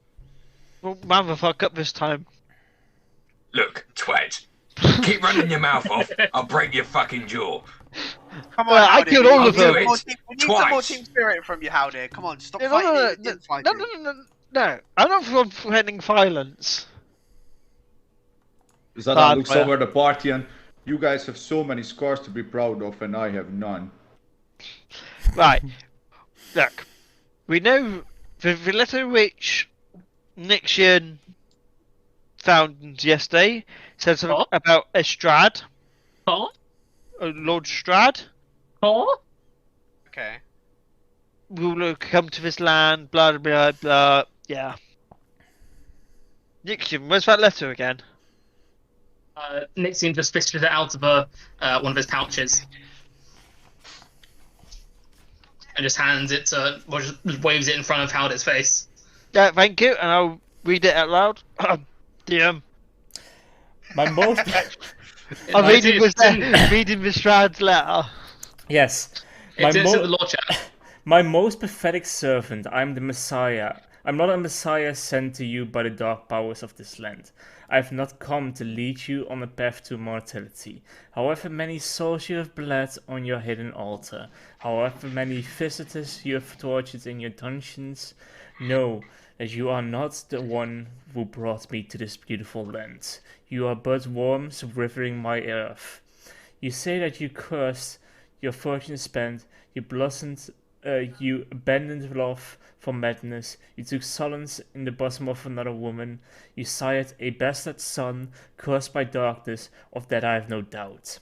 well, man, the fuck up this time. Look, twat. Keep running your mouth off. I'll break your fucking jaw. Come on, Well, I Howdy, killed we all need of some them. more team- We need some more Twice. team spirit from you, Howdy. Come on, stop No, fighting. no, and no, infighting. no. I'm not for threatening violence. Zadan Bad looks player. over the party and you guys have so many scars to be proud of and I have none. Right. Look, we know the letter which Nixian found yesterday said something What? about a Strahd, Huh? Lord Strahd. Huh? Okay. Will come to this land, blah blah blah. Yeah. Nixian, where's that letter again? Nixian just fished it out of one of his pouches. And just hands it to, or just waves it in front of Howdit's face. Yeah, thank you, and I'll read it out loud. DM. My most I'm It's reading in- reading the Strahd's letter. yes, my It's in mo- the law chat. My most pathetic servant, I am the Messiah. I'm not a Messiah sent to you by the dark powers of this land. I have not come to lead you on a path to mortality. However many souls you have bled on your hidden altar, however many visitors you have tortured in your dungeons, know that you are not the one who brought me to this beautiful land. You are but worms withering my earth. You say that you cursed, your fortune spent, you blossomed, you abandoned love for madness, you took solace in the bosom of another woman, you sired a bastard son, cursed by darkness, of that I have no doubt.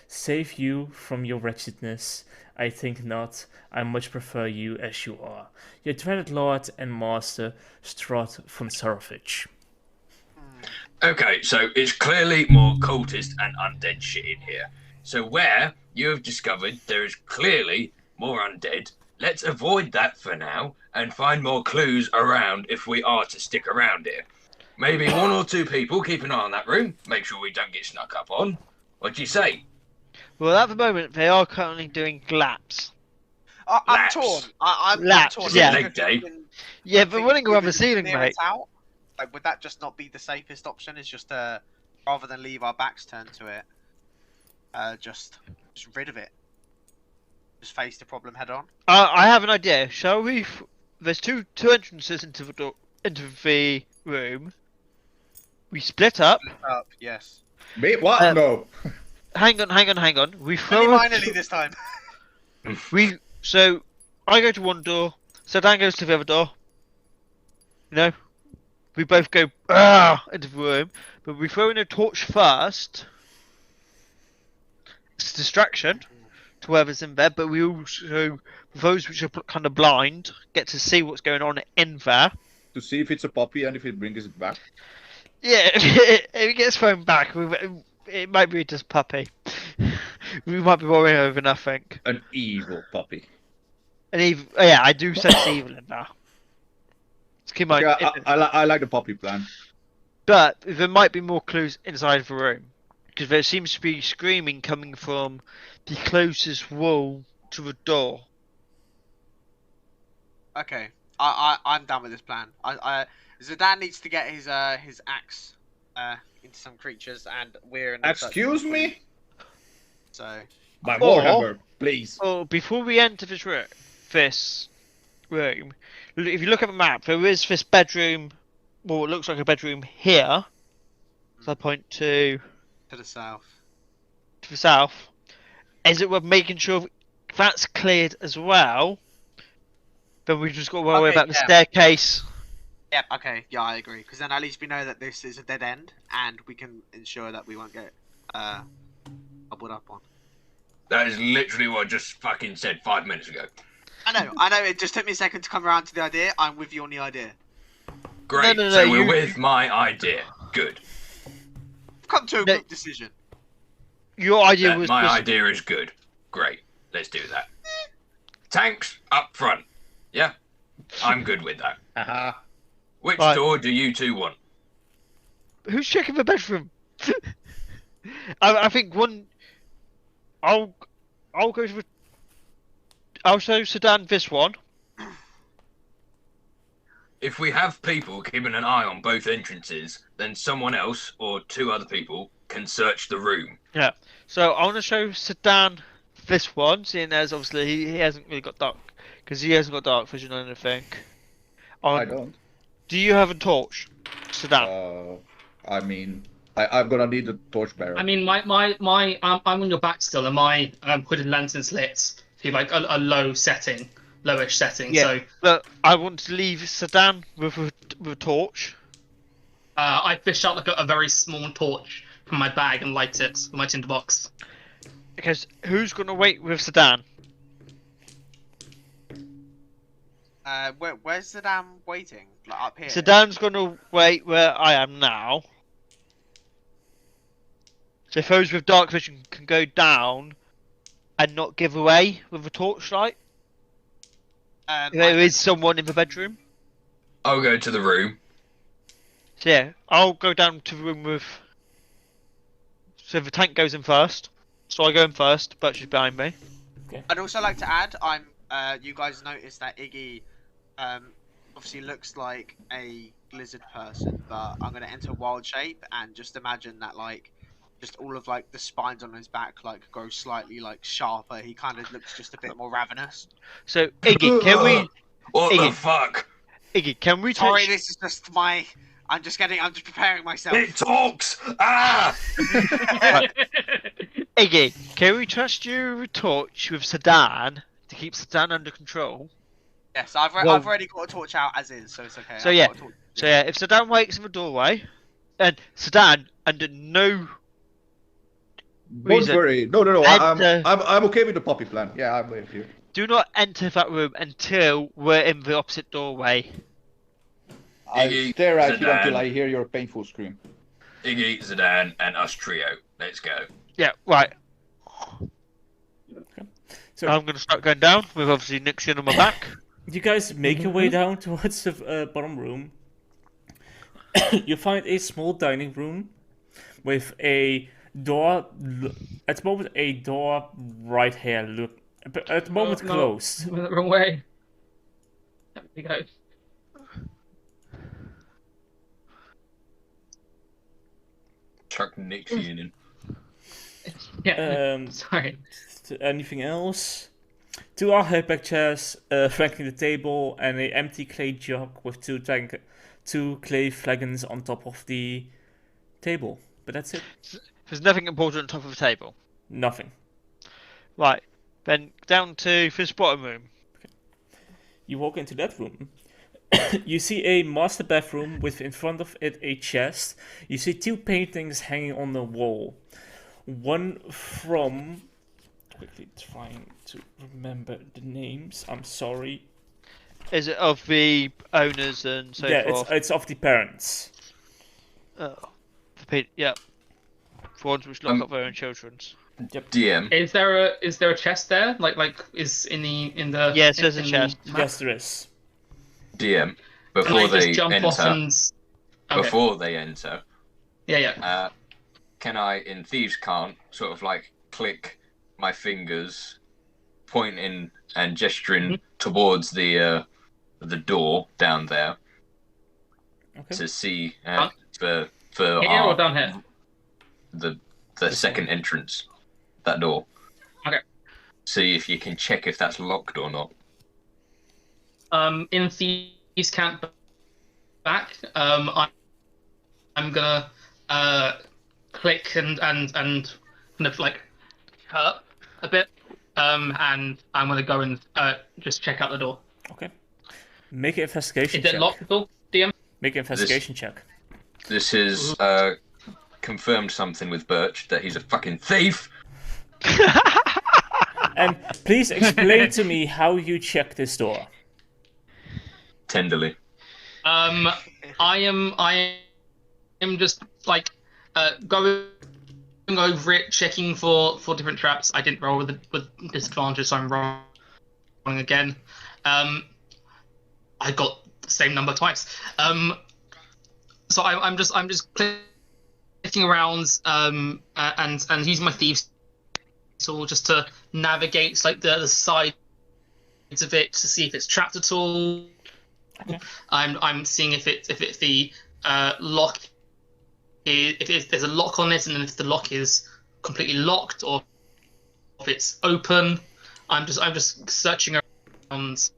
Save you from your wretchedness, I think not, I much prefer you as you are, your dreaded lord and master, Strahd von Sarovich. Okay, so it's clearly more cultist and undead shit in here. So where you have discovered there is clearly more undead, let's avoid that for now and find more clues around if we are to stick around here. Maybe 1 or 2 people keep an eye on that room, make sure we don't get snuck up on. What do you say? Well, at the moment, they are currently doing laps. I'm Laps. torn. I'm Laps, torn. yeah. Leg day. Yeah, but running around the ceiling, clear mate. it out, like, would that just not be the safest option? Is just rather than leave our backs turned to it, just rid of it. Just face the problem head on. I have an idea. Shall we? There's two entrances into the door, into the room. We split up. Up, yes. Me? What? No. Hang on. We throw. Only finally this time. So I go to one door. So Dan goes to the other door. You know, we both go into the room, but we throw in a torch first. It's a distraction to whoever's in there, but we also, those which are kind of blind, get to see what's going on in there. To see if it's a puppy and if it brings it back. Yeah, if it gets thrown back, it might be just puppy. We might be worrying over nothing. An evil puppy. Yeah, I do sense evil in there. Keep in mind, Yeah, I like the puppy plan. but there might be more clues inside the room. Because there seems to be screaming coming from the closest wall to the door. Okay, I'm done with this plan. Zidane needs to get his axe into some creatures, and we're in. Excuse me? So. My Warhammer, please. Oh, before we enter this room, if you look at the map, there is this bedroom. Well, it looks like a bedroom here. So I point to the south. To the south. Is it worth making sure that's cleared as well? Then we just got to worry about the staircase. Yep. Okay. Yeah, I agree. Because then at least we know that this is a dead end, and we can ensure that we won't get doubled up on. That is literally what I just fucking said 5 minutes ago. I know. It just took me a second to come around to the idea. I'm with you on the idea. Great. No, so we're with my idea. Good. Come to a group decision. Your idea was my idea is good. Great. Let's do that. Tanks up front. Yeah, I'm good with that. Which door do you two want? Who's checking the bedroom? I think one. I'll go to. I'll show Sedan this one. If we have people keeping an eye on both entrances, then someone else or 2 other people can search the room. Yeah. So I want to show Sedan this one, seeing as obviously he hasn't really got dark, because he hasn't got dark vision or anything. I don't. Do you have a torch, Sedan? I mean, I'm gonna need a torchbearer. I mean, I'm on your back still, and my hooded lantern's lit to like a lowish setting. Yeah. So, but I want to leave Sedan with a torch. I fish out like a very small torch from my bag and light it with my tinderbox. Because who's gonna wait with Sedan? Where's Zidane waiting? Like up here? Sedan's gonna wait where I am now. So if those with dark vision can go down and not give away with a torchlight. There is someone in the bedroom. I'll go to the room. So yeah, I'll go down to the room with. So the tank goes in first. So I go in first, but she's behind me. I'd also like to add, I'm you guys notice that Iggy, obviously looks like a lizard person, but I'm gonna enter wild shape and just imagine that like, just all of like the spines on his back like grow slightly like sharper. He kind of looks just a bit more ravenous. So Iggy, can we? What Iggy. the fuck? Iggy, can we Sorry, touch? this is just my. I'm just preparing myself. It talks! Ah! Iggy, can we trust your torch with Sedan to keep Sedan under control? Yes, I've already got a torch out as is, so it's okay. So I've yeah, got a torch. so yeah, if Sedan wakes in the doorway, and Sedan under no Don't reason, worry. No. And, I'm okay with the puppy plan. Yeah, I'm with you. do not enter that room until we're in the opposite doorway. I Iggy, stare at you Zidane. until I hear your painful scream. Iggy, Zidane, and us trio. Let's go. Yeah, right. So I'm gonna start going down with obviously Nixion on my back. you guys make your way down towards the bottom room. You find a small dining room with a door. At the moment, a door right here. Look, at the moment no. closed. Wrong way. There we go. Chuck Nixion in. Yeah. Sorry. Anything else? 2 high-back chairs flanking the table, and an empty clay jug with 2 clay flagons on top of the table. But that's it. There's nothing important on top of the table. Nothing. Right. Then down to this bottom room. You walk into that room. You see a master bathroom with in front of it a chest. You see 2 paintings hanging on the wall. One from... Quickly trying to remember the names. I'm sorry. Is it of the owners and so forth? It's of the parents. Yeah. For ones which lock up their own children's. Yep. DM. Is there a chest there? Like is in the Yes, there's a chest. Yes, there is. DM. Can Before I they just jump off enter. and... Okay. Before they enter. Yeah. Can I, in Thieves' Cant, sort of like click my fingers, pointing and gesturing towards the door down there to see for Here or down here? the second entrance, that door. Okay. See if you can check if that's locked or not. In Thieves' Camp back, I'm gonna click and kind of like hurt a bit, and I'm gonna go and just check out the door. Okay. Make an investigation Is check. it locked at all, DM? Make an investigation check. This is confirmed something with Birch that he's a fucking thief. And please explain to me how you check this door. Tenderly. I am just like going over it, checking for different traps. I didn't roll with disadvantage, so I'm rolling again. I got the same number twice. So I'm just clicking around and using my thieves tool just to navigate like the sides of it to see if it's trapped at all. Okay. I'm seeing if the lock if there's a lock on it, and then if the lock is completely locked or if it's open. I'm just searching around.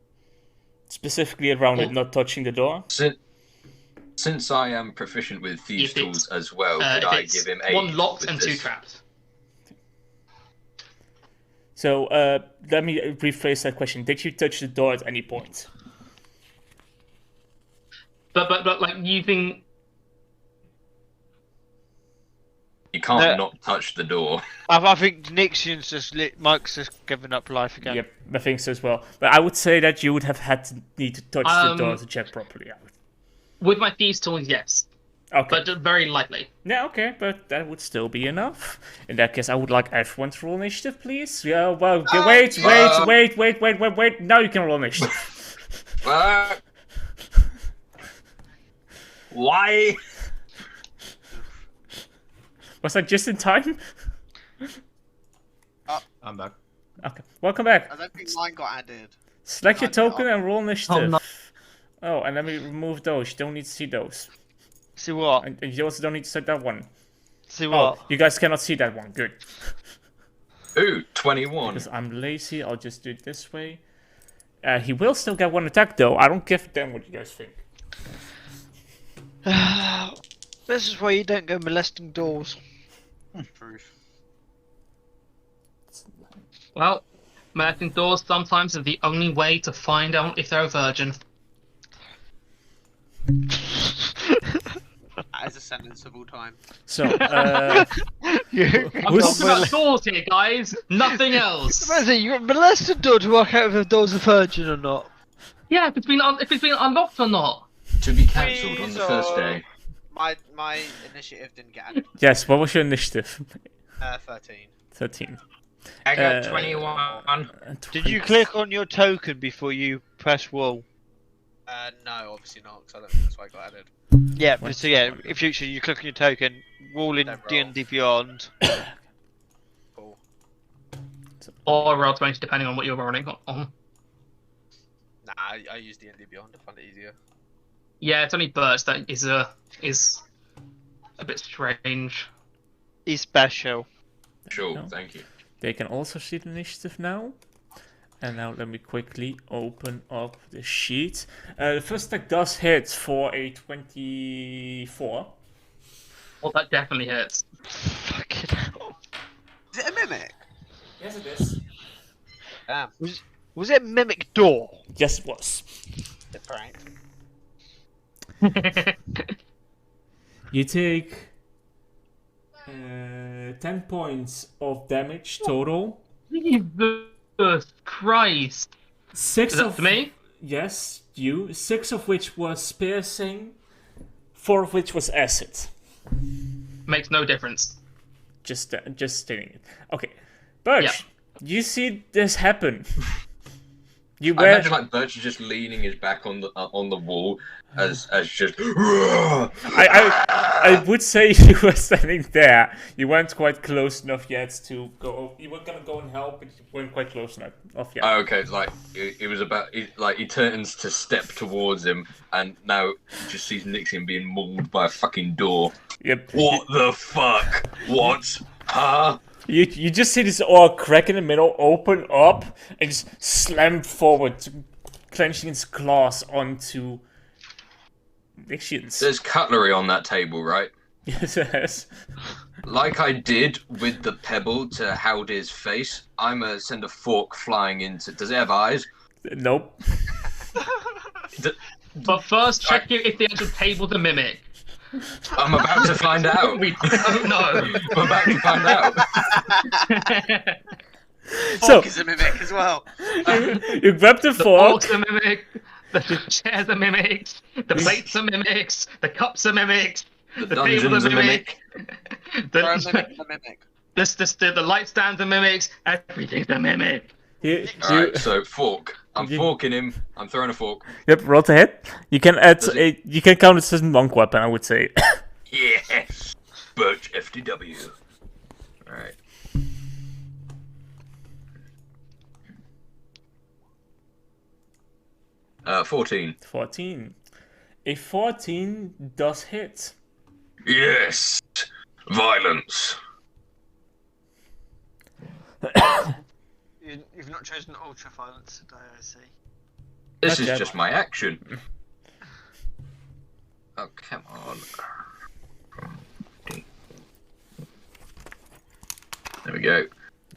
Specifically around it, not touching the door. Since I am proficient with thieves' If it's, tools as well, could I give him aid? One locked with and this? 2 trapped. So let me rephrase that question. Did you touch the door at any point? But like using. You can't not touch the door. I think Nixion's just Mike's just given up life again. Yep, I think so as well. But I would say that you would have had to need to touch the door to check properly out. With my thieves' tools, yes. Okay. But very lightly. Yeah, okay, but that would still be enough. In that case, I would like everyone to roll initiative, please. Yeah, well, wait. Now you can roll initiative. Why? Was that just in time? I'm back. Okay, welcome back. I don't think mine got added. Select your Turned it token off. and roll initiative. no. Oh, and let me remove those. You don't need to see those. See what? And you also don't need to set that one. See Oh, what? you guys cannot see that one. Good. Ooh, 21. Because I'm lazy, I'll just do it this way. He will still get one attack, though. I don't give a damn what you guys think. This is why you don't go molesting doors. Proof. Well, molesting doors sometimes is the only way to find out if they're a virgin. That is a sentence of all time. So, I'm Who's- talking about doors here, guys. Nothing else. What is it? You molest a door to work out if the door's a virgin or not. Yeah, if it's been unlocked or not. To be cancelled on the first day. My initiative didn't get added. yes, what was your initiative? 13. 13. I got Uh, 21. Did you click on your token before you press wall? No, obviously not, because I don't think that's why I got added. Yeah, but so yeah, in future you click on your token, wall in Don't roll. D&D Beyond. Cool. Or roll 20, depending on what you're rolling on. Nah, I use D&D Beyond to find it easier. Yeah, it's only Birch that is a bit strange. He's special. Sure, No. thank you. They can also see the initiative now. And now let me quickly open up the sheet. The first attack does hit for a 24. Well, that definitely hits. Fucking hell. Is it a mimic? Yes, it is. Damn. Was it Mimic Door? Yes, it was. The prank. You take 10 points of damage total. Jesus Christ. Six Is that of to me? Yes, you. 6 of which was piercing. 4 of which was acid. Makes no difference. Just stating it. Okay, Birch, Yeah. you see this happen. You I were imagine like Birch is just leaning his back on the wall as just. I would say you were standing there. You weren't quite close enough yet to go. You were gonna go and help, but you weren't quite close enough yet. Oh, okay, like it was about. He turns to step towards him, and now he just sees Nixian being mauled by a fucking door. Yep. What the fuck? What? Huh? You just see this all crack in the middle, open up, and just slam forward, clenching its claws onto Nixian's. There's cutlery on that table, right? Yes. Like I did with the pebble to Howdy's face, I'm gonna send a fork flying into. Does it have eyes? Nope. But first, check if the actual table's a mimic. I'm about to find out. We don't know. I'm about to find out. So Fork is a mimic as well. you grab the The fork. forks are mimic. The chairs are mimics. The plates are mimics. The cups are mimics. The The tables dungeon's are a mimic. Throw a The, mimic is a mimic. the light stands are mimics. Everything's a mimic. Alright, so fork. I'm forking him. I'm throwing a fork. Yep, roll to hit. You can add Does it- you can count it as a monk weapon, I would say. Yes! Birch FTW. Alright. Uh, 14. 14. A 14 does hit. Yes! Violence. You've not chosen ultra violence today, I see. This Okay. is just my action. Oh, come on. There we go.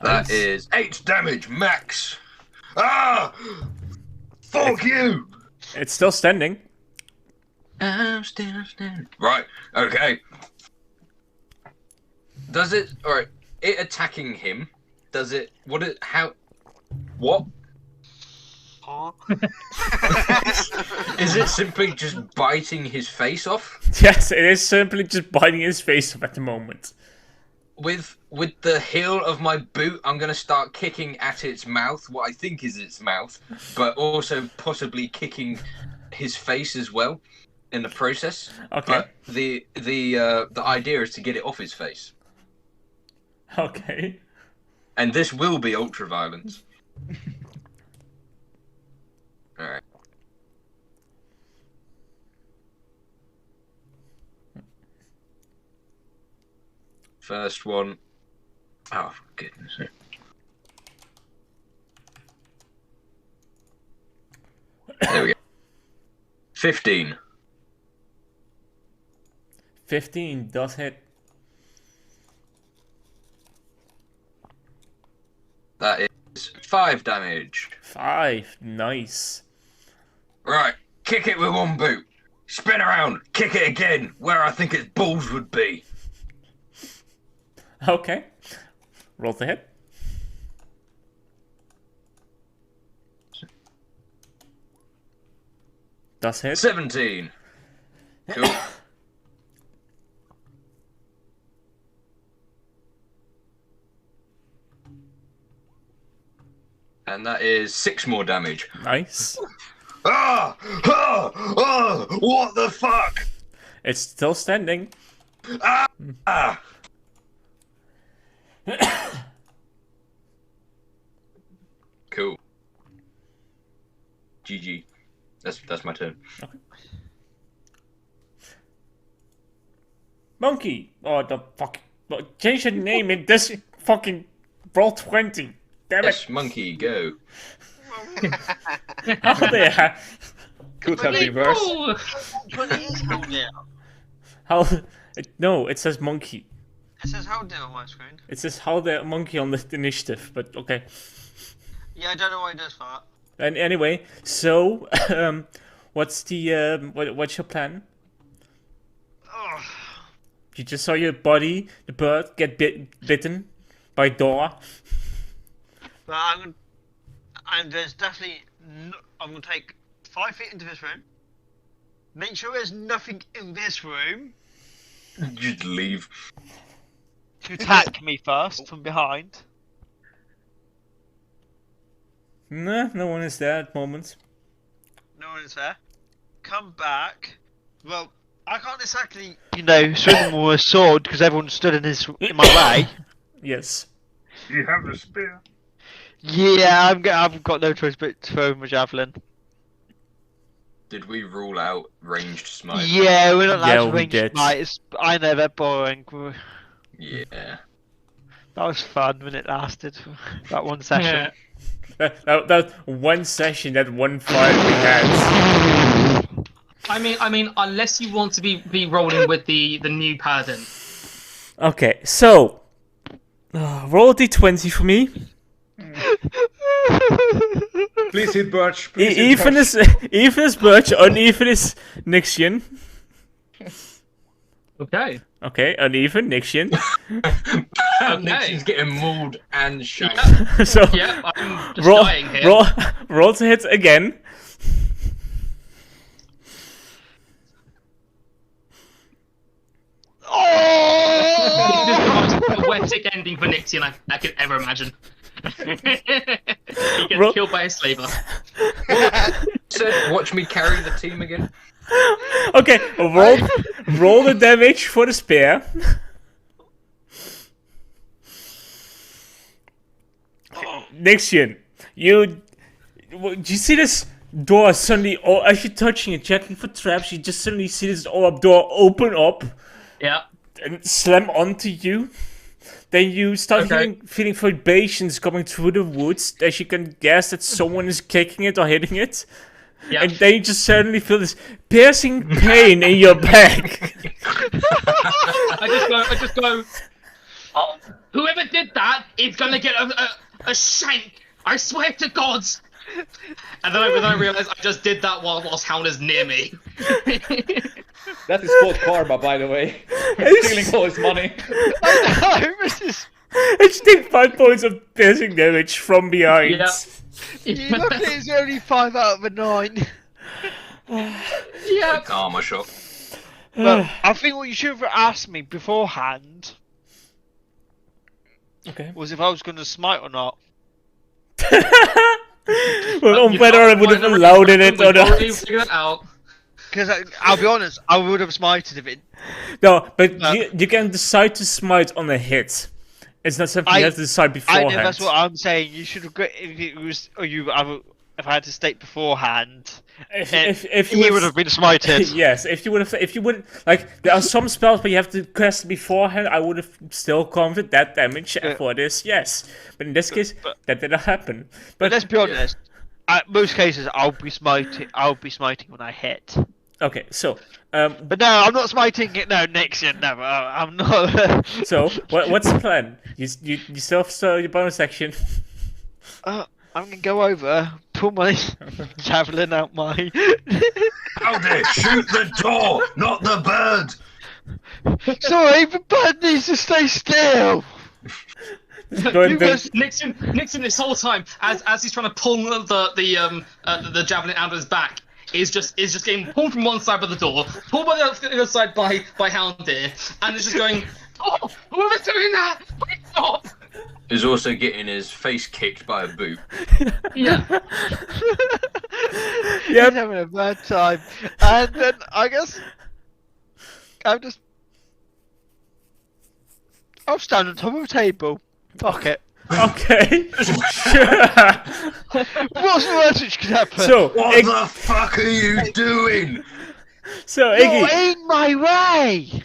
That Nice. is 8 damage max. Ah! Fuck you! It's still standing. I'm still standing. Right, okay. Does it, alright, it attacking him, does it, how, what? Huh? Is it simply just biting his face off? Yes, it is simply just biting his face off at the moment. With the heel of my boot, I'm gonna start kicking at its mouth, what I think is its mouth, but also possibly kicking his face as well in the process. Okay. But the idea is to get it off his face. Okay. And this will be ultra violence. Alright. First one. Oh, for goodness sake. There we go. 15. 15 does hit. That is 5 damage. 5, nice. Right, kick it with one boot. Spin around, kick it again, where I think its balls would be. Okay. Roll to hit. Does hit. 17. Cool. And that is 6 more damage. Nice. Ah! Ah! Ah! What the fuck? It's still standing. Ah! Ah! Cool. GG. That's my turn. Okay. Monkey! Oh, the fuck. Change your name in this fucking roll 20. Damn Yes, it. monkey, go. How there? Could have reversed. Oh, But it is how dear. How? No, it says monkey. It says how dear on my screen. It says how the monkey on the initiative, but okay. Yeah, I don't know why it does that. And anyway, so what's the what's your plan? Ugh. You just saw your buddy, the bird, get bitten by Dora. But and there's definitely I'm gonna take 5 feet into this room. Make sure there's nothing in this room Just leave. to attack me first from behind. Nah, no one is there at the moment. No one is there. Come back. Well, I can't exactly, swing with a sword because everyone stood in my way. Yes. You have a spear. Yeah, I've got no choice but to throw my javelin. Did we rule out ranged smite? Yeah, we're not allowed Yeah, to we range did. smite. I know they're boring. Yeah. That was fun when it lasted. That one session. yeah. That one session, that one fight we had. I mean, unless you want to be rolling with the new paladin. Okay, so roll a d20 for me. Please hit Birch. Please hit Even Birch. is Birch, uneven is Nixian. Okay. Okay, uneven Nixian. Nixon's getting mauled and shanked. So Yeah, I'm just dying here. roll to hit again. This is the worst ending for Nixian I could ever imagine. He gets Roll- killed by a slaver. Said, watch me carry the team again. Okay, roll the damage for the spear. Nixian, you see this door suddenly, or as you're touching it, checking for traps, you just suddenly see this door open up Yeah. and slam onto you. Then you start Okay. feeling vibrations coming through the woods, as you can guess that someone is kicking it or hitting it. Yeah. And then you just suddenly feel this piercing pain in your back. I just go. Oh, whoever did that is gonna get a shank. I swear to God. And then I realize I just did that whilst Hound is near me. That is called karma, by the way. Stealing all his money. I know, this is... It's take 5 points of piercing damage from behind. Yeah. Luckily it's only 5 out of a 9. Yeah. Karma shot. But I think what you should have asked me beforehand Okay. was if I was going to smite or not. Well, on whether I would have allowed it or not. Figure that out. Because I'll be honest, I would have smited if it... No, but you can decide to smite on a hit. It's not something you have to decide I beforehand. know that's what I'm saying. You should have got if it was, or if I had to state beforehand. If He would have been smited. Yes, if you would like, there are some spells where you have to cast beforehand. I would have still counted that damage for this. Yes, but in this case, that didn't happen. But let's be honest. At most cases, I'll be smiting. When I hit. Okay, so But no, I'm not smiting it. No, Nixian. No, I'm not. so what's the plan? You still have your bonus action. I'm gonna go over, pull my javelin out my. Howdy, shoot the door, not the bird. Sorry, the bird needs to stay still. Nixon this whole time, as he's trying to pull the javelin out of his back, is just getting pulled from one side by the door, pulled by the other side by Houndir, and is just going, "Oh, whoever's doing that, please stop!" Is also getting his face kicked by a boot. Yeah. He's having a bad time, and then I guess I'll stand on top of a table. Fuck it. Okay. Sure. What's the worst which could happen? So What the fuck are you doing? So You're Iggy, in my way.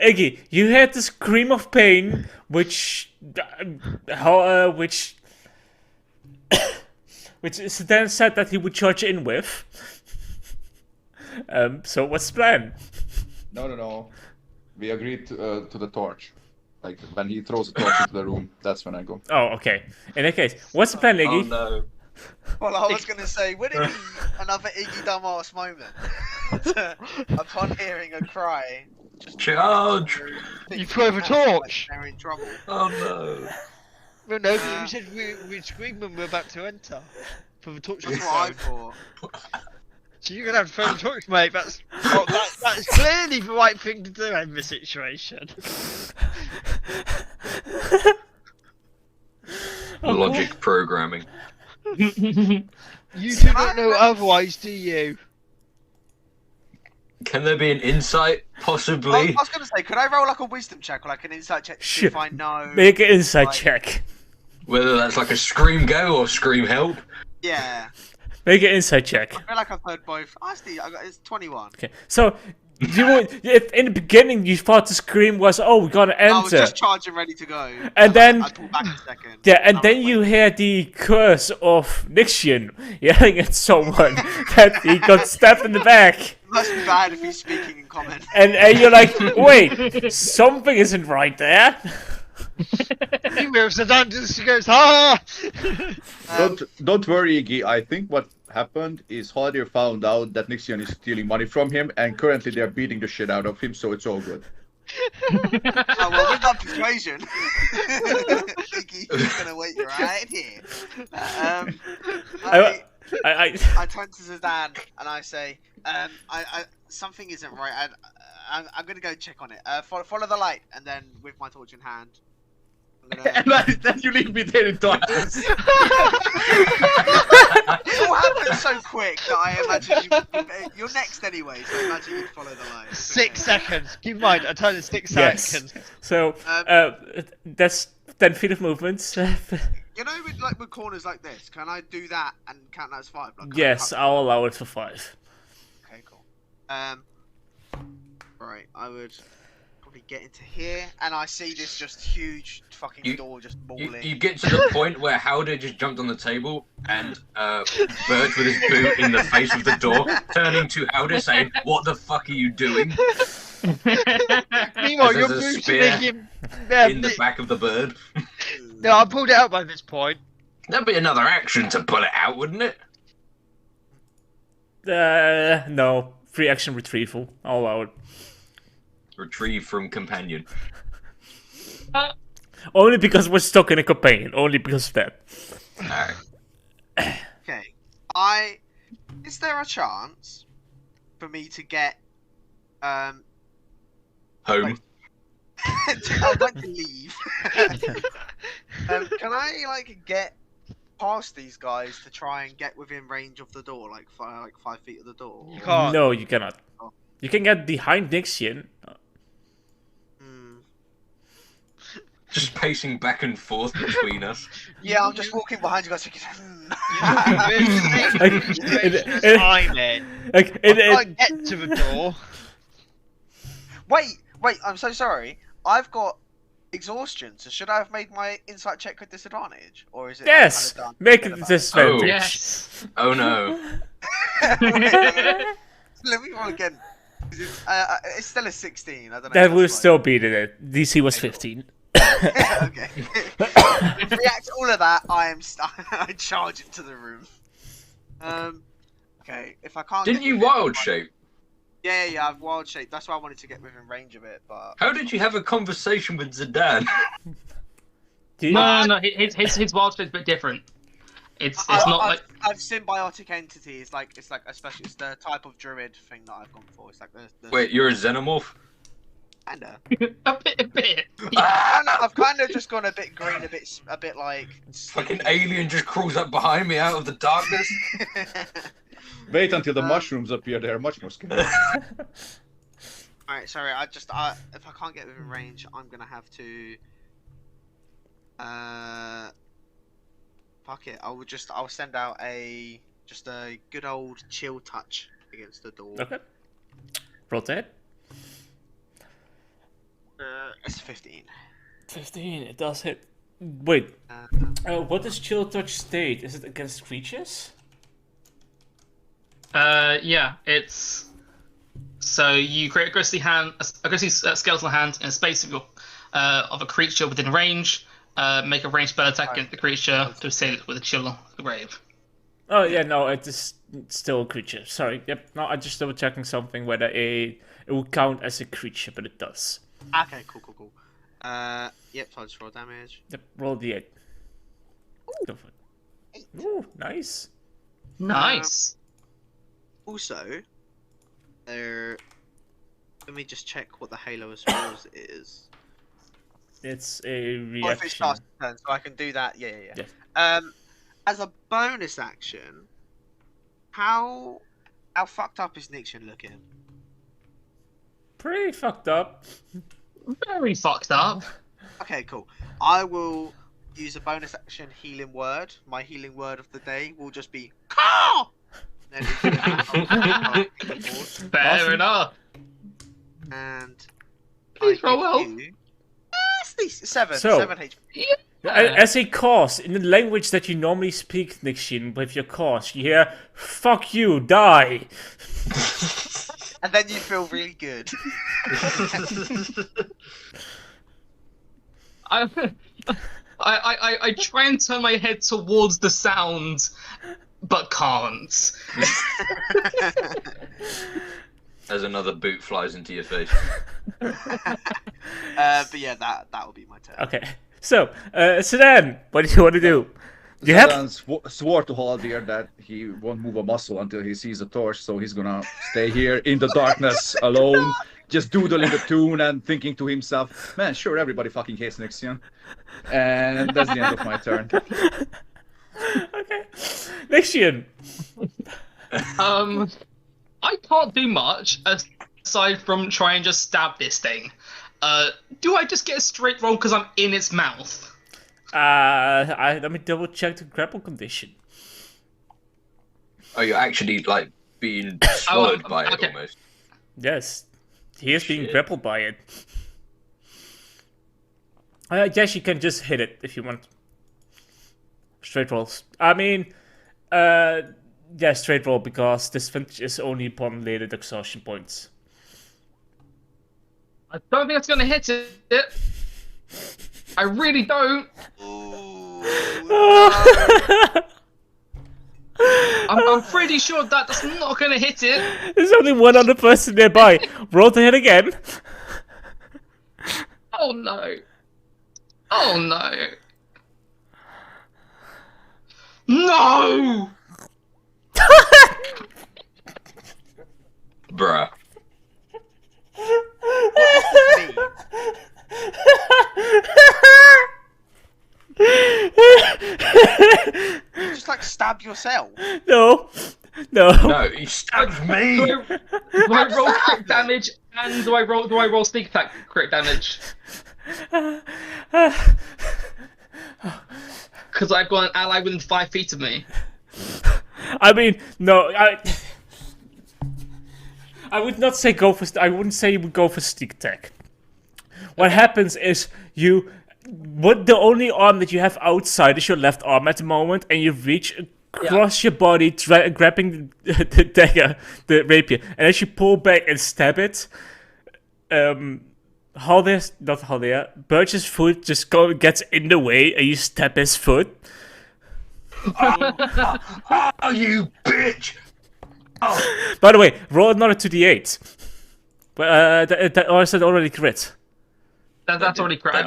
Iggy, you had the scream of pain, which then said that he would charge in with. So what's the plan? No. We agreed to the torch. Like, when he throws a torch into the room, that's when I go. Oh, okay. In that case, what's the plan, Iggy? Oh no. Well, I was going to say, would it be another Iggy dumbass moment upon hearing a cry? Just Charge! You throw the torch. They're in trouble. Oh no. Well, no, you said we'd scream when we're about to enter. For the torch. That's what I thought. So you're gonna have to throw the torch, mate. That's clearly the right thing to do in this situation. Logic programming. You do not know otherwise, do you? Can there be an insight, I possibly? was going to say, could I roll like a wisdom check or like an insight check to see if I know? Make an insight like- check. Whether that's like a scream go or scream help? Yeah. Make an insight check. I feel like I've heard both. It's 21. Okay. So if in the beginning you thought the scream was, "Oh, we gotta enter," I was just charging, ready to go. And then- I pulled back a second. yeah, and I then was you like, hear the curse of Nixian yelling at someone that he got stabbed in the back. Must be bad if he's speaking in common. And you're like, wait, something isn't right there. He moves the down, just goes, ah! Don't worry, Iggy. I think what happened is Haldir found out that Nixian is stealing money from him, and currently they're beating the shit out of him, so it's all good. Oh, well, with that persuasion, Iggy's gonna wait right here. I turn to Zidane and I say, something isn't right. I'm gonna go check on it. Follow the light, and then with my torch in hand, I'm gonna... And then you leave me there in darkness. It all happened so quick that I imagine you're next anyway, so I imagine you'd follow the light. 6 seconds. Keep in mind, I told you 6 Yes. seconds. So that's 10 feet of movement. You know, with corners like this, can I do that and count that as 5? Like, Yes, I'll allow it for 5. Okay, cool. Right, I would probably get into here, and I see this just huge fucking door just mauling. You get to the point where Howder just jumped on the table and Birch with his boot in the face of the door, turning to Howder saying, "What the fuck are you doing?" Meanwhile, As you're there's a boosting spear him. in the back of the bird. No, I pulled it out by this point. That'd be another action to pull it out, wouldn't it? No. Free action retrieval. I'll allow it. Retrieve from companion. Only because we're stuck in a campaign. Only because of that. Alright. Okay, is there a chance for me to get Home. I'd like to leave. Can I get past these guys to try and get within range of the door, like 5 feet of the door? You can't. No, you cannot. Oh. You can get behind Nixian. Just pacing back and forth between us. Yeah, I'm just walking behind you guys thinking, I'm in. Like, I can't get to the door. Wait, I'm so sorry. I've got exhaustion, so should I have made my insight check with disadvantage? Or is it yes, kind of done? make it Forget about disadvantage. Yes. Oh no. Let me roll again. It's still a 16. I don't know. That if would that's still beat it. DC was 15. okay. React to all of that. I charge into the room. Okay. If I can't. Didn't get you within- wild shape? Yeah. I've wild shape. That's why I wanted to get within range of it. But How did you have a conversation with Zidane? No, his wild shape's a bit different. It's not like I've symbiotic entity. It's like especially it's the type of druid thing that I've gone for. It's like the Wait, you're a xenomorph? kinda. a bit. I've kind of just gone a bit green, a bit like Fucking alien just crawls up behind me out of the darkness. Wait until the mushrooms appear. They're much more scary. Alright, sorry. If I can't get within range, I'm gonna have to. Fuck it. I'll send out a good old chill touch against the door. Okay. Roll to hit. It's 15. 15, it does hit. Wait, what does chill touch state? Is it against creatures? Yeah, it's so you create a ghostly skeletal hand in a space of a creature within range. Make a ranged spell attack against the creature to assail it with a chill grave. Oh yeah, no, it is still a creature. Sorry, yep. No, I'm just double checking something whether it will count as a creature, but it does. Okay, cool. Yep, so I just roll damage. Yep, roll the 8. Go for it. Ooh, nice. Nice. Also, let me just check what the Halo of Spells is. It's a Oh, if it reaction. starts the turn, so I can do that. Yeah. Yes. As a bonus action, how fucked up is Nixian looking? Pretty fucked up. Very fucked up. Okay, cool. I will use a bonus action healing word. My healing word of the day will just be "Caw!" And then I'll Fair enough. And Please roll well. At least 7 So- HP. As a cause, in the language that you normally speak, Nixian, with your cause, you hear, "Fuck you, die!" And then you feel really good. I try and turn my head towards the sound, but can't. As another boot flies into your face. But yeah, that will be my turn. Okay, so, Sedan, what do you want to do? You have... Zidane swore to Haldir that he won't move a muscle until he sees a torch, so he's gonna stay here in the darkness alone, just doodling the tune and thinking to himself, man, sure, everybody fucking hates Nixian. And that's the end of my turn. Okay. Nixian. I can't do much aside from try and just stab this thing. Do I just get a straight roll because I'm in its mouth? Let me double check the grapple condition. Oh, you're actually like being swallowed by it okay. almost. Yes, he is being Shit. grappled by it. Yes, you can just hit it if you want. Straight rolls. I mean, yeah, straight roll because disadvantage is only upon later exhaustion points. I don't think that's gonna hit it. I really don't. I'm pretty sure that's not gonna hit it. There's only one other person nearby. Roll to hit again. Oh no. Oh no. No! Bruh. You just like stab yourself. No. No, he stabbed me! Do I roll crit damage and do I roll sneak attack crit damage? Because I've got an ally within 5 feet of me. I mean, no, I would not say go for. I wouldn't say you would go for sneak attack. What happens is the only arm that you have outside is your left arm at the moment, and you reach across your body, grabbing the dagger, the rapier, and as you pull back and stab it, Birch's foot just gets in the way, and you stab his foot. Oh, you bitch! Oh. By the way, roll another 2d8. Or is that already crit? That's already crit.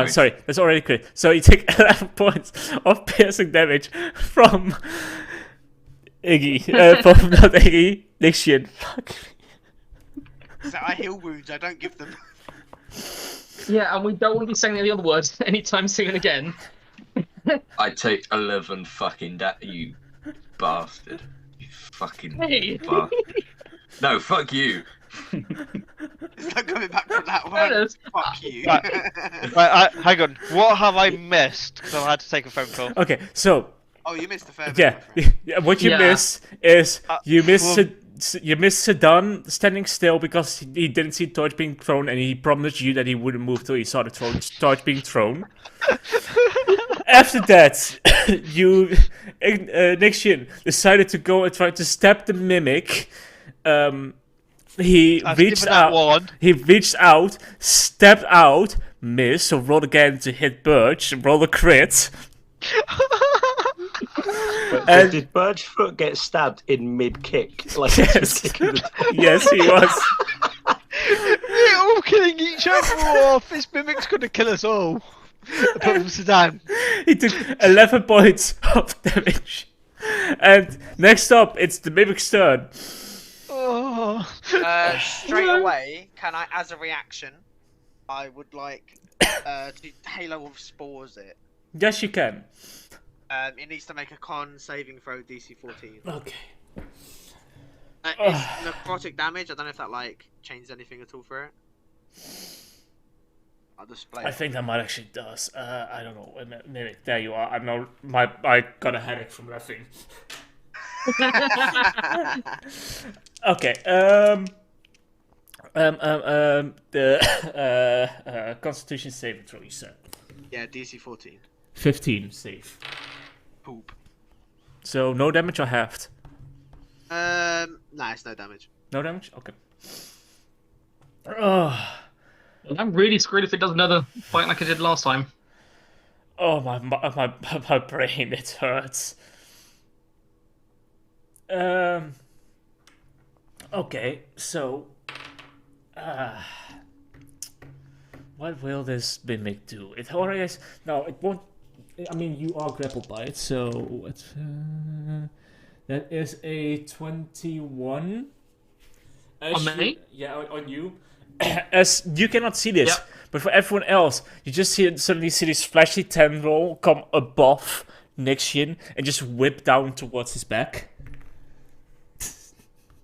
Sorry, that's already crit. So you take 11 points of piercing damage from Iggy. From not Iggy, Nixian. Fuck. So I heal wounds, I don't give them. Yeah, and we don't want to be saying the other words anytime soon again. I take 11 fucking you bastard. You fucking bastard. No, fuck you. It's not coming back from that one. Fuck you. Right, hang on. What have I missed? Because I had to take a phone call. Okay, so. Oh, you missed a fair bit. Yeah. What you miss is you miss Sedan standing still because he didn't see the torch being thrown, and he promised you that he wouldn't move till he saw the torch being thrown. After that, Nixian decided to go and try to stab the mimic. He reached out, stepped out, missed, so rolled again to hit Birch, roll a crit. But did Birch's foot get stabbed in mid-kick? Like yes. Kicking the Yes, he was. We're all killing each other off. This mimic's gonna kill us all. Apart from Sedan. He took 11 points of damage. And next up, it's the mimic's turn. Oh. Straight away, can I, as a reaction, I would like to Halo of Spores it. Yes, you can. It needs to make a con saving throw DC 14. Okay. It's necrotic damage. I don't know if that changes anything at all for it. I'll display. I think that might actually does. I don't know. Maybe there you are. I got a headache from laughing. Okay. The Constitution saving throw you said. Yeah, DC 14. 15 save. Poop. So no damage or halved? Nah, it's no damage. No damage? Okay. Oh. I'm really screwed if it does another fight like I did last time. Oh, my brain, it hurts. Okay, so... what will this mimic do? It already has... No, it won't... I mean, you are grappled by it, so... that is a 21. On me? Yeah, on you. As you cannot see this, but for everyone else, you just suddenly see this flashy tendril come above Nixian and just whip down towards his back.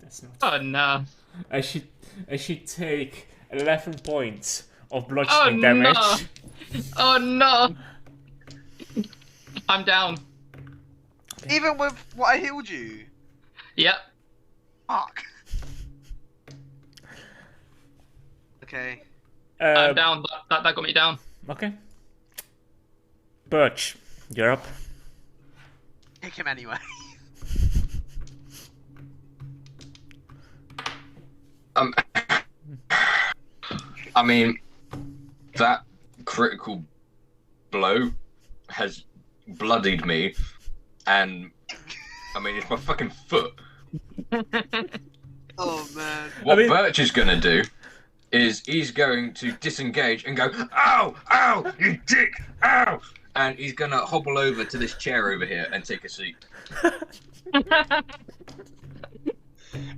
That's not. Oh no! I should take 11 points of bludgeoning damage. No. Oh no! I'm down. Even with what I healed you. Yep. Fuck. Okay. I'm down. That got me down. Okay. Birch, you're up. Pick him anyway. I mean, that critical blow has bloodied me, and I mean, it's my fucking foot. Oh man. What Birch is gonna do is he's going to disengage and go, ow, ow, you dick, ow! And he's gonna hobble over to this chair over here and take a seat.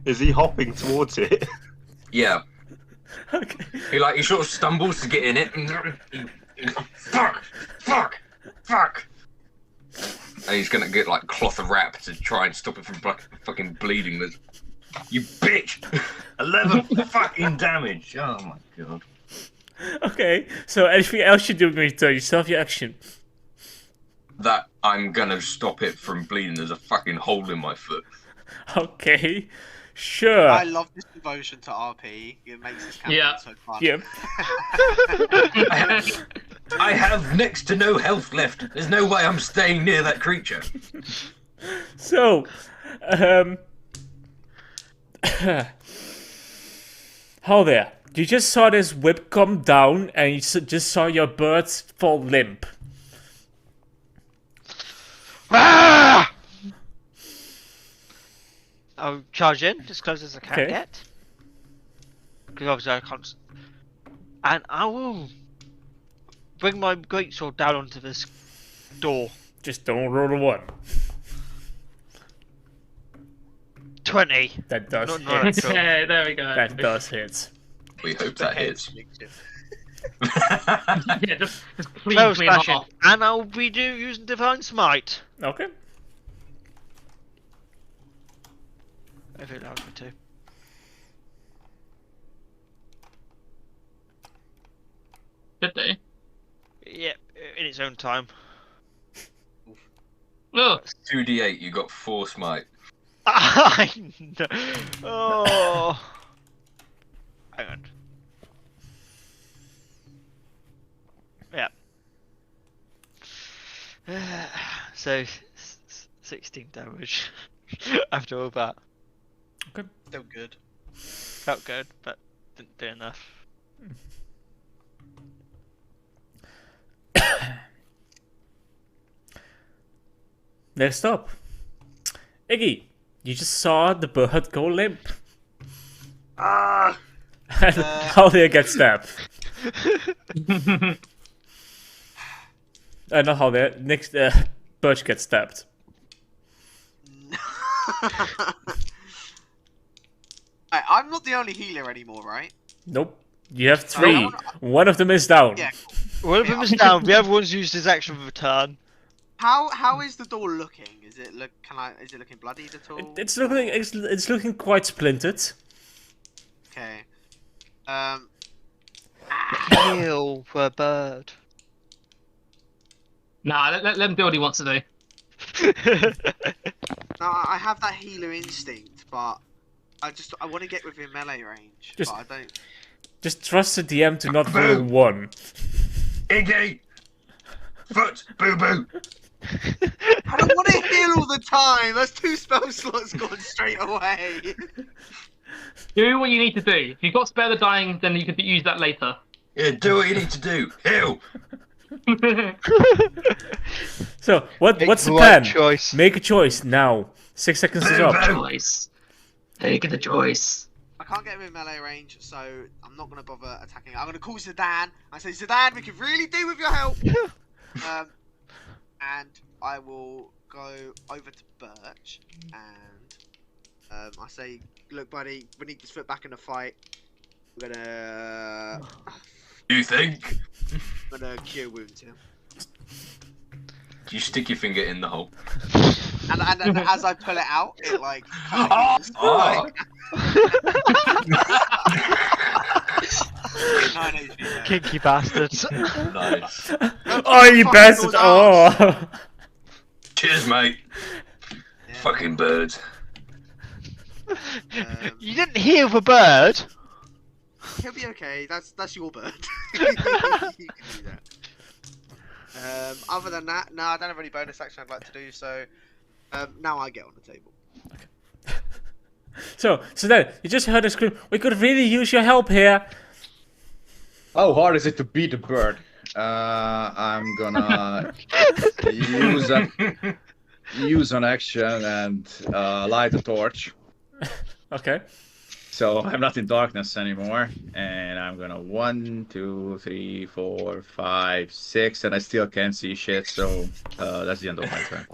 Is he hopping towards it? Yeah. Okay. He sort of stumbles to get in it and fuck. And he's gonna get cloth wrap to try and stop it from fucking bleeding. You bitch! 11 fucking damage. Oh my god. Okay, so anything else you do with your turn? You still have your action. That I'm gonna stop it from bleeding. There's a fucking hole in my foot. Okay, sure. I love this devotion to RP. It makes this campaign Yeah. so fun. Yep. I have next to no health left. There's no way I'm staying near that creature. So, how there? You just saw this whip come down, and you just saw your birds fall limp. Ah! I'll charge in, as close as I can Okay. get. Because obviously I can't. And I will bring my greatsword down onto this door. Just don't roll a 1. 20. That does Not hit. natural. Yeah, there we go. That does hit. We hope that hits. Yeah, just please Close me smashing. off. And I'll be using Divine Smite. Okay. If it allows me to. Did they? Yep, in its own time. Look, 2d8, you got 4 smite. I know. Oh. Hang on. Yeah. So, 16 damage after all that. Still good. Felt good, but didn't do enough. Next up, Iggy. You just saw the bird go limp. Ah! And Haldir gets stabbed. Not Haldir. Next, Birch gets stabbed. I'm not the only healer anymore, right? Nope. You have 3. One of them is down. Yeah. One of them is down. The other one's used his action for return. How is the door looking? Is it looking bloodied at all? It's looking quite splintered. Okay. Heal for a bird. nah, let him do what he wants to do. No, I have that healer instinct, but I want to get within melee range, Just- but I don't. Just trust the DM to not roll 1. Iggy! Foot! Boo boo! I don't want to heal all the time. That's 2 spell slots gone straight away. Do what you need to do. If you've got spare the dying, then you could use that later. Yeah, do what you need to do. Heal! So, what's the the plan? right choice. Make a choice now. 6 seconds is up. Choice. Take the choice. I can't get within melee range, so I'm not going to bother attacking. I'm going to call Zidane. I say, Zidane, we could really do with your help. And I will go over to Birch, and I say, look, buddy, we need this foot back in the fight. We're gonna. You think? I'm gonna cure wounds him. You stick your finger in the hole. And as I pull it out, it like. Oh! Kinky bastards. Nice. Oh, you bastard! Oh! Cheers, mate. Yeah. Fucking birds. You didn't heal the bird. He'll be okay. That's your bird. You can do that. Other than that, no, I don't have any bonus action I'd like to do. So now I get on the table. So then, you just heard a scream. We could really use your help here. How hard is it to beat a bird? I'm gonna use an action and light a torch. Okay. So I'm not in darkness anymore, and I'm gonna 1, 2, 3, 4, 5, 6, and I still can't see shit. So that's the end of my turn.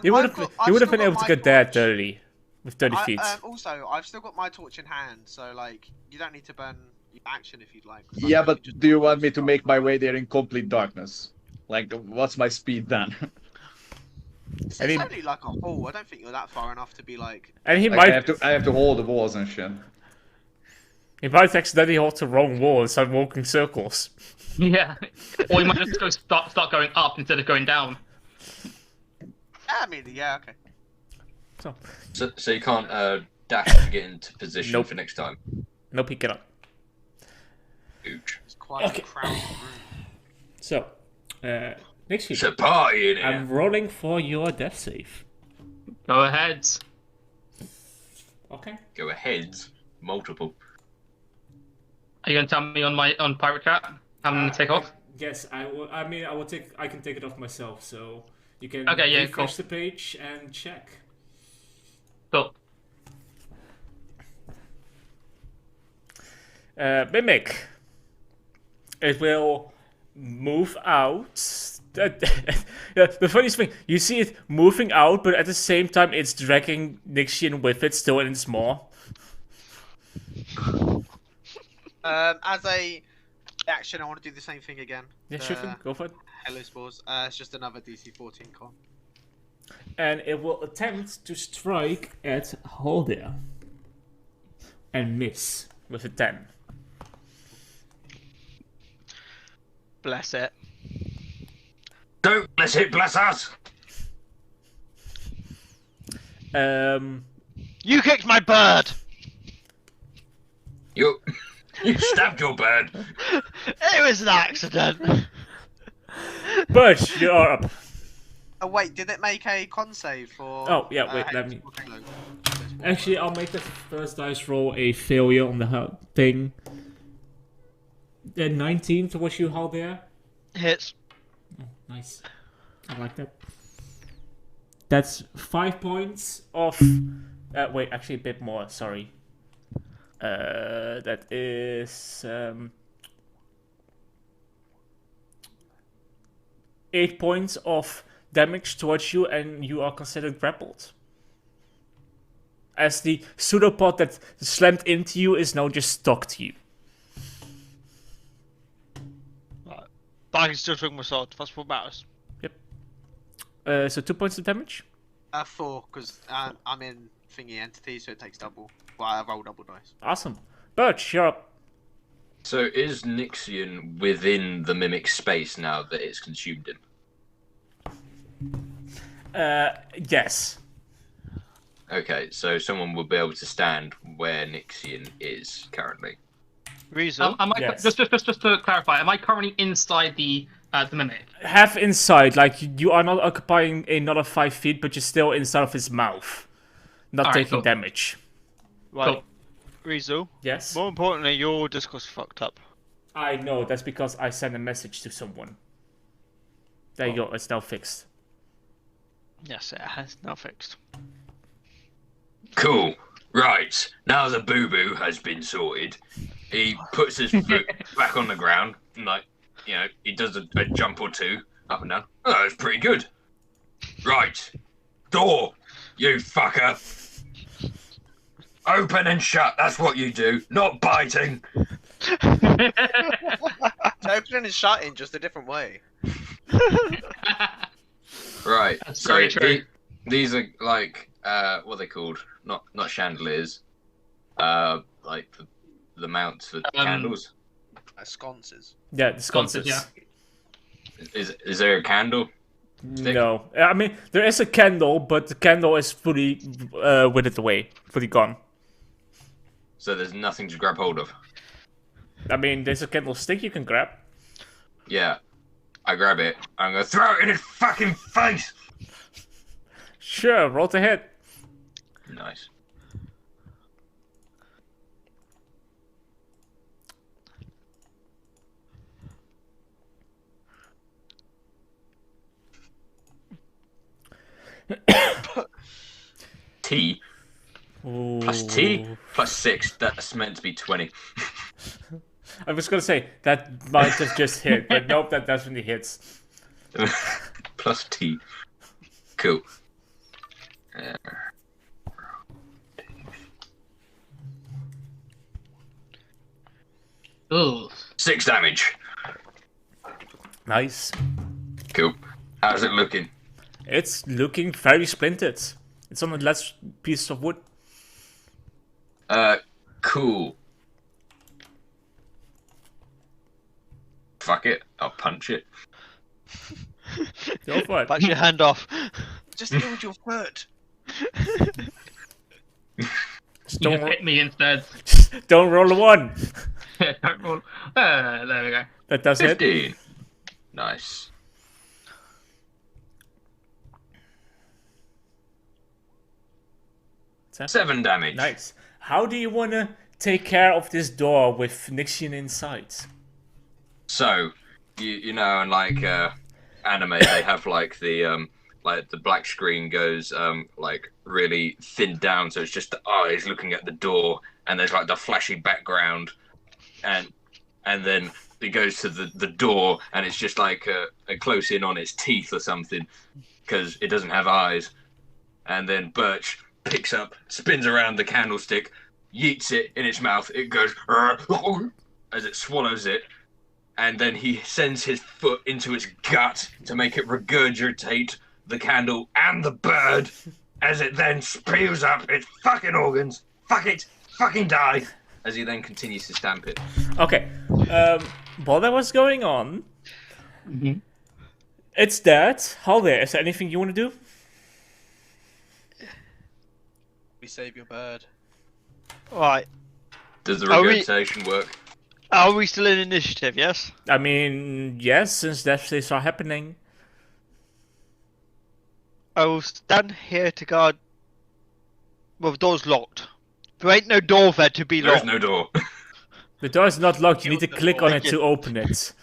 You would have been able to get there 30 with 30 feet. Also, I've still got my torch in hand, so like you don't need to burn your action if you'd like. Yeah, but do you want me to make my way there in complete darkness? Like, what's my speed then? It's I mean- only like a hole. I don't think you're that far enough to be like. And he Like, might. I have to hold the walls and shit. He might accidentally hold the wrong wall and start walking circles. Yeah. Or you might just go start going up instead of going down. I mean, yeah, okay. So you can't dash to get into position Nope. for next time. Nope, he cannot. Huge. It's quite a crowded room. So, next It's year, a party in here. I'm rolling for your death save. Go ahead. Okay. Go ahead. Multiple. Are you gonna tell me on Pirate Chat? I'm gonna take off. Yes, I will. I mean, I will take. I can take it off myself, so you can Okay, yeah, refresh cool. the page and check. Cool. Mimic. It will move out. Yeah, the funniest thing, you see it moving out, but at the same time, it's dragging Nixian with it still in its maw. As a action, I want to do the same thing again. Yeah, sure thing. Go for it. Hello Spores. It's just another DC 14 con. And it will attempt to strike at Haldir. And miss with a 10. Bless it. Don't let it bless us. You kicked my bird! You stabbed your bird. It was an accident! Birch, you're up. Oh wait, did it make a con save for? Oh, yeah, wait, let me- Actually, I'll make the first dice roll a failure on the thing. 19 towards you, Haldir. Hits. Oh, nice. I like that. That's 5 points of... wait, actually a bit more, sorry. That is... 8 points of damage towards you, and you are considered grappled. As the pseudopod that slammed into you is now just stuck to you. Right. But I can still swing my sword. That's what matters. So 2 points of damage? 4, because I'm in thingy entity, so it takes double. Well, I roll double dice. Awesome. Birch, you're up. So is Nixian within the mimic space now that it's consumed in? Yes. Okay, so someone will be able to stand where Nixian is currently. Reason. Am I, Yes. just to clarify, am I currently inside the mimic? Half inside, like you are not occupying another 5 feet, but you're still inside of his mouth. Not Alright, taking cool. damage. Right. Cool. Reason. Yes? More importantly, your Discord's fucked up. I know, that's because I sent a message to someone. There you go, it's now fixed. Yes, it has now fixed. Cool. Right. Now the boo-boo has been sorted, he puts his foot back on the ground, and he does a jump or two, up and down. Oh, that's pretty good. Right. Door, you fucker. Open and shut, that's what you do, not biting. It's opening and shutting, just a different way. Right. That's So very true. these are like what are they called? Not chandeliers. Like the mounts for candles. Sconces. Yeah, the sconces. Yeah. Is there a candle? Stick? No. I mean, there is a candle, but the candle is fully withered away. Fully gone. So there's nothing to grab hold of. I mean, there's a candlestick you can grab. Yeah. I grab it. I'm gonna throw it in his fucking face. Sure, roll to hit. Nice. T plus T plus 6. That's meant to be 20. I was gonna say, that might have just hit, but nope, that definitely hits. Plus T. Cool. Ooh. 6 damage. Nice. Cool. How's it looking? It's looking very splintered. It's on the last piece of wood. Cool. Fuck it, I'll punch it. Go for it. Bite your hand off. Just deal with your foot. Just You don't, just hit me instead. don't roll a 1. Don't roll. There we go. That does hit. 15. Nice. Seven. 7 damage. Nice. How do you want to take care of this door with Nixian inside? So, you know, in like anime, they have like the black screen goes like really thinned down, so it's just the eyes looking at the door, and there's like the flashy background, and then it goes to the door, and it's just like a close in on its teeth or something, because it doesn't have eyes, and then Birch picks up, spins around the candlestick, yeets it in its mouth. It goes as it swallows it. And then he sends his foot into its gut to make it regurgitate the candle and the bird, as it then spews up its fucking organs. Fuck it, fucking die. As he then continues to stamp it. Okay. While that was going on, it's dead. Haldir, is there anything you want to do? We save your bird. Right. Does the Are we- regurgitation work? Are we still in initiative, yes? I mean, yes, since death saves are happening. I will stand here to guard. Well, the door's locked. There ain't no door there to be There's locked. no door. The door is not locked. You need to the click door. on it to open it.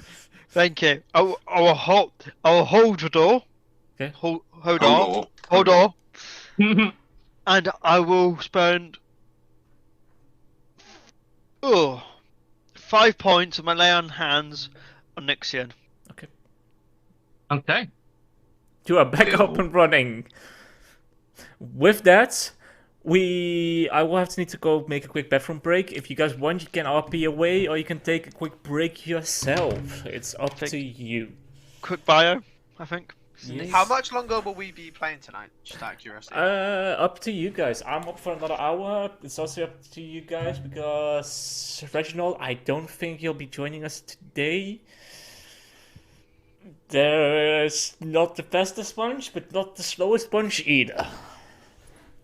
Thank you. I will hold the door. Okay. Hold Door. on. And I will spend 5 points of my lay on hands on Nixian. Okay. You are back Ew. up and running. With that, I will have to need to go make a quick bathroom break. If you guys want, you can RP away, or you can take a quick break yourself. It's up to you. Quick bio, I think. Yes. How much longer will we be playing tonight? Just out of curiosity. Up to you guys. I'm up for another hour. It's also up to you guys because Reginald, I don't think you'll be joining us today. There's not the fastest punch, but not the slowest punch either.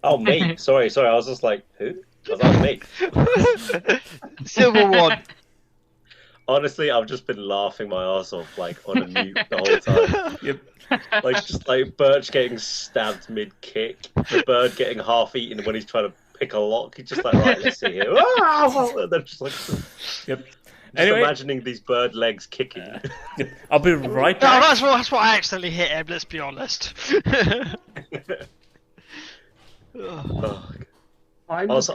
Oh, me. Sorry. I was just like, who? I was like, me. Silver one. Honestly, I've just been laughing my ass off, like, on a mute the whole time. Yep. Like, just like Birch getting stabbed mid-kick, the bird getting half-eaten when he's trying to pick a lock. He's just like, right, let's see here. And then just like, Yep. just Anyway, imagining these bird legs kicking. yep. I'll be right No, back. that's what I accidentally hit him, let's be honest. Oh, I was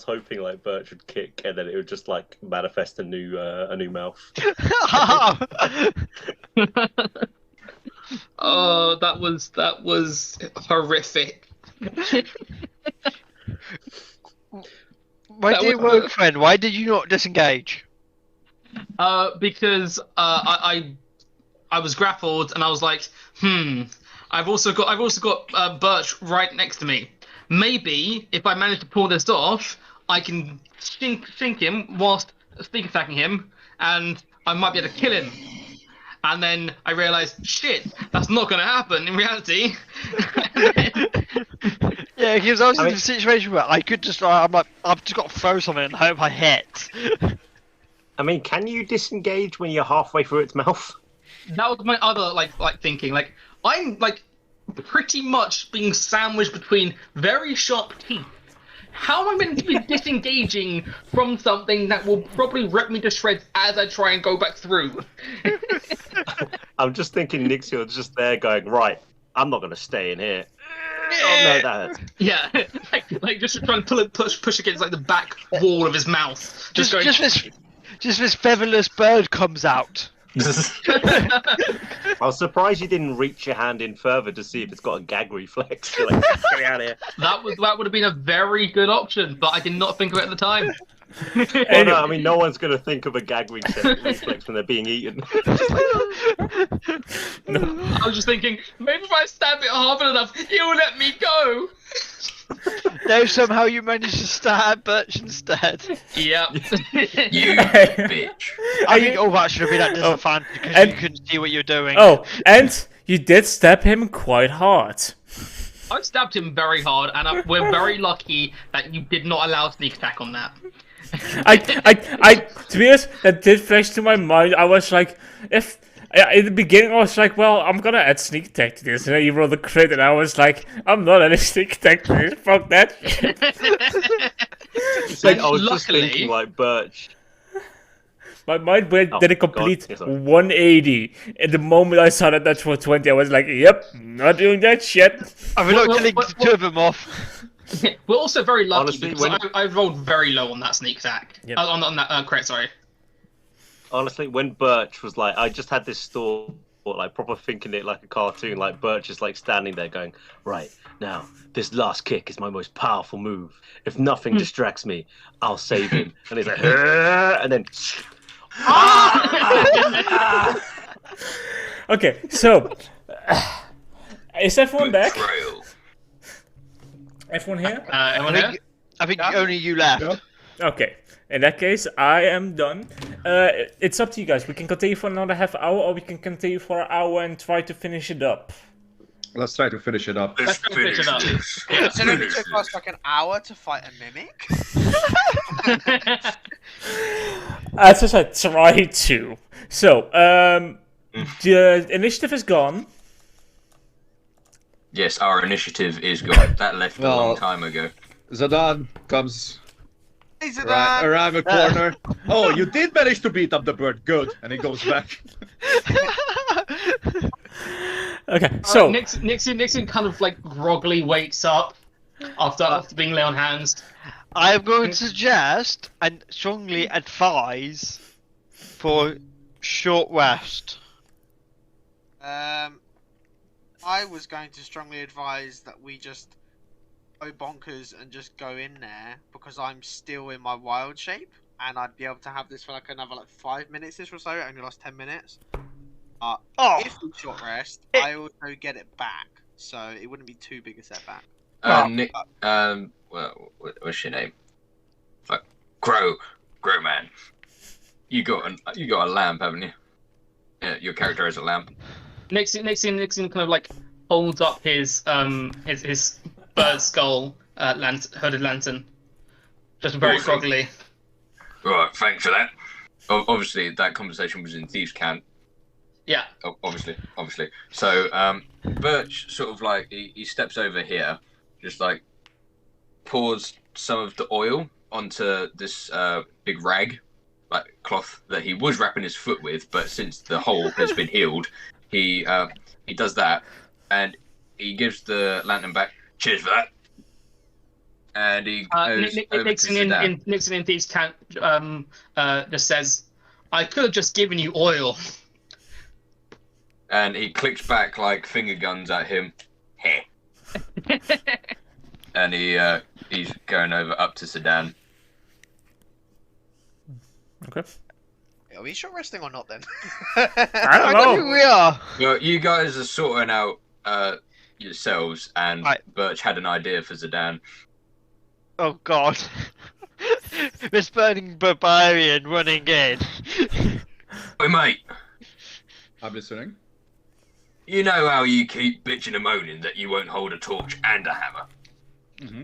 hoping like Birch would kick and then it would just like manifest a new mouth. Oh, that was horrific. My That dear was- work friend, why did you not disengage? Because I was grappled and I was like, I've also got Birch right next to me. Maybe if I manage to pull this off, I can sink him whilst sneak attacking him, and I might be able to kill him. And then I realised, shit, that's not going to happen in reality. Yeah, because I was in a situation where I could just, I'm like, I've just got to throw something and hope I hit. I mean, can you disengage when you're halfway through its mouth? That was my other like thinking. Like I'm like pretty much being sandwiched between very sharp teeth. How am I meant to be disengaging from something that will probably rip me to shreds as I try and go back through? I'm just thinking Nixion's just there going, right, I'm not going to stay in here. Oh no, that hurts. Yeah, like just trying to push against like the back wall of his mouth. Just going. this featherless bird comes out. I was surprised you didn't reach your hand in further to see if it's got a gag reflex. You're like, get me out of here. That would have been a very good option, but I did not think of it at the time. Well, no, I mean, no one's going to think of a gag reflex when they're being eaten. I was just thinking, maybe if I stab it hard enough, it will let me go. No, somehow you managed to stab Birch instead. Yep. You bitch. I think all that should have been at disadvantage because and- you couldn't see what you're doing. Oh, and you did stab him quite hard. I stabbed him very hard, and we're very lucky that you did not allow sneak attack on that. To be honest, that did flash to my mind. I was like, in the beginning, I was like, well, I'm gonna add sneak attack to this, and then you rolled a crit, and I was like, I'm not adding sneak attack to this. Fuck that. See, I was just Luckily- thinking like Birch. My mind did a complete God, yes, sorry. 180. And the moment I saw that natural 20, I was like, yep, not doing that shit. I mean, not killing the two of them off. We're also very lucky Honestly, because when- I rolled very low on that sneak attack. Yep. On that crit, sorry. Honestly, when Birch was like, I just had this thought, like proper thinking it like a cartoon, like Birch is like standing there going, right, now, this last kick is my most powerful move. If nothing distracts me, I'll save him. And he's like, and then... Okay, so. Is everyone back? Betrayal. Everyone here? Anyone here? I think only you left. Yeah. Okay. In that case, I am done. It's up to you guys. We can continue for another half hour, or we can continue for an hour and try to finish it up. Let's try to finish it up. Let's Let's finish finish it up. this. It's only took us like an hour to fight a mimic. As I said, try to. So, the initiative is gone. Yes, our initiative is gone. That left a long Well- time ago. Zadan comes Is it around the corner. Oh, you did manage to beat up the bird. Good. And he goes back. Okay, so. Nixon kind of like groggily wakes up after being lay on hands. I am going to suggest and strongly advise for short rest. I was going to strongly advise that we just go bonkers and just go in there because I'm still in my wild shape and I'd be able to have this for like another 5 minutes or so. I only lost 10 minutes. Oh, If we short rest, I also get it back, so it wouldn't be too big a setback. Nick, well, what's your name? Fuck, Grow man. You got a lamp, haven't you? Yeah, your character is a lamp. Nixon kind of like holds up his bird skull hooded lantern, just very Awesome. groggily. Right, thanks for that. Obviously, that conversation was in Thieves' Camp. Yeah. Obviously. So, Birch sort of like he steps over here, just like pours some of the oil onto this big rag, like cloth that he was wrapping his foot with, but since the hole has been healed, he does that, and he gives the lantern back. Cheers for that. And he goes over Nixon to Sedan. Nixon in Thieves' Camp just says, "I could have just given you oil." And he clicks back like finger guns at him. Heh. And he's going over up to Sedan. Okay. Are we short resting or not then? I don't I think know. we are. Well, you guys are sorting out yourselves, and Right. Birch had an idea for Sedan. Oh God. This burning barbarian running in. Hey mate, I'm listening. you know how you keep bitching and moaning that you won't hold a torch and a hammer? Mm-hmm.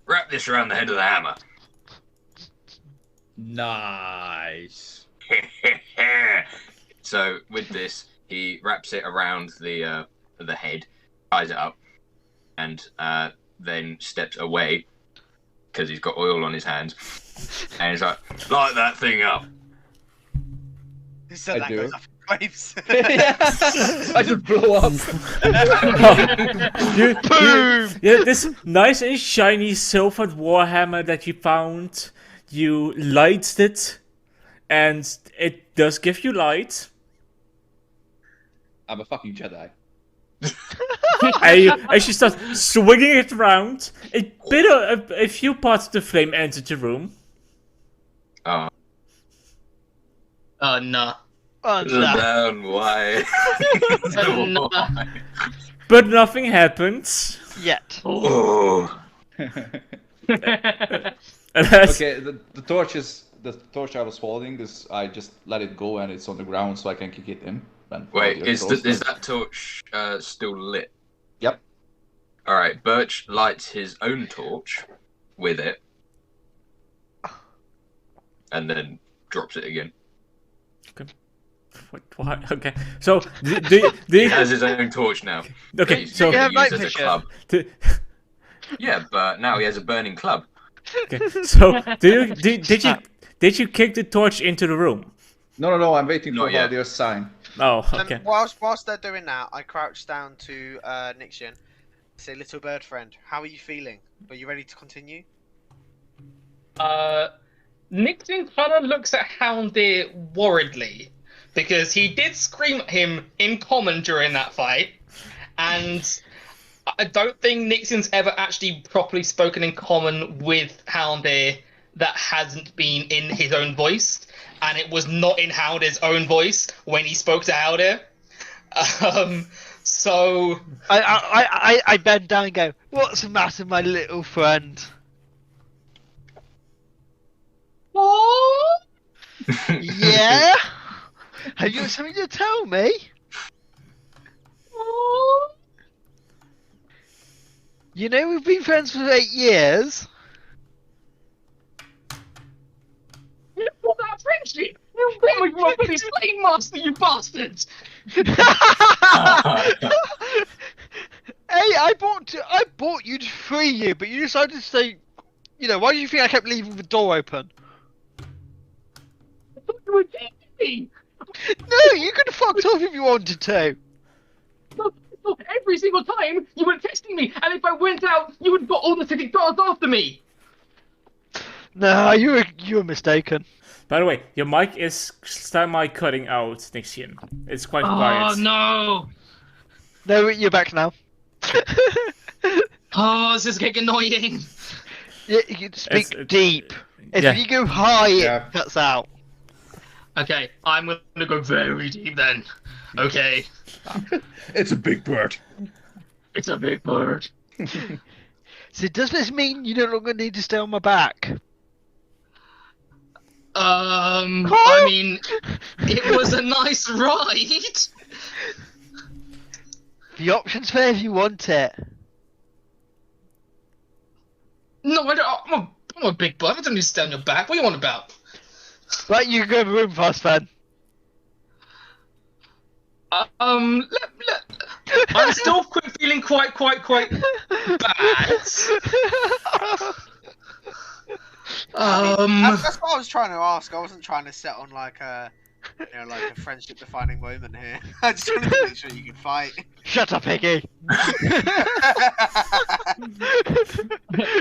Wrap this around the head of the hammer. Nice. So with this, he wraps it around the head, ties it up, and then steps away because he's got oil on his hands, and he's like, light that thing up. So I that do. goes up in flames. I just blow up. Yeah, this nice and shiny silvered warhammer that you found, you light it, and it does give you light. I'm a fucking Jedi. As you start swinging it around, a few parts of the flame enter the room. Oh, Nah. Oh, no. Sedan, why? No. But nothing happens. Yet. Oh, Okay, the torch I was holding is I just let it go and it's on the ground so I can kick it in. Wait, is that torch still lit? Yep. All right, Birch lights his own torch with it, and then drops it again. What? Okay. So He has his own torch now. Okay, He's so gonna night use as a vision. club. Yeah, but now he has a burning club. okay. So did you kick the torch into the room? No, I'm waiting Not for yet. Valdir's sign. Oh, okay. Whilst they're doing that, I crouch down to Nixian. Say, little bird friend, how are you feeling? Are you ready to continue? Nixon kind of looks at Houndir worriedly because he did scream at him in common during that fight, and I don't think Nixon's ever actually properly spoken in common with Houndir that hasn't been in his own voice, and it was not in Houndir's own voice when he spoke to Houndir. So I bend down and go, "What's the matter, my little friend?" what? Yeah? Have you got something to tell me? You know we've been friends for 8 years. What that friendship? You want me to be slave master, you bastards! Hey, I bought you to free you, but you decided to say, you know, why do you think I kept leaving the door open? I thought you were teasing me! No, you could have fucked off if you wanted to. Look, every single time you were testing me, and if I went out, you would have got all the city guards after me! No, you were mistaken. By the way, your mic is semi-cutting out, Nixian. It's quite quiet. Oh no! No, you're back now. Oh, this is getting annoying. You can speak It's- deep. If yeah. you go high, Yeah. it cuts out. Okay, I'm gonna go very deep then. Okay, It's a big bird. it's a big bird. So does this mean you no longer need to stay on my back? I mean, it was a nice ride. The option's there if you want it. No, I don't. I'm a big bird. I don't need to stay on your back. What are you on about? Right, you can go in the room fast, then. I'm still feeling quite bad. That's what I was trying to ask. I wasn't trying to set on like a friendship defining moment here. I just wanted to make sure you could fight. Shut up, Piggy.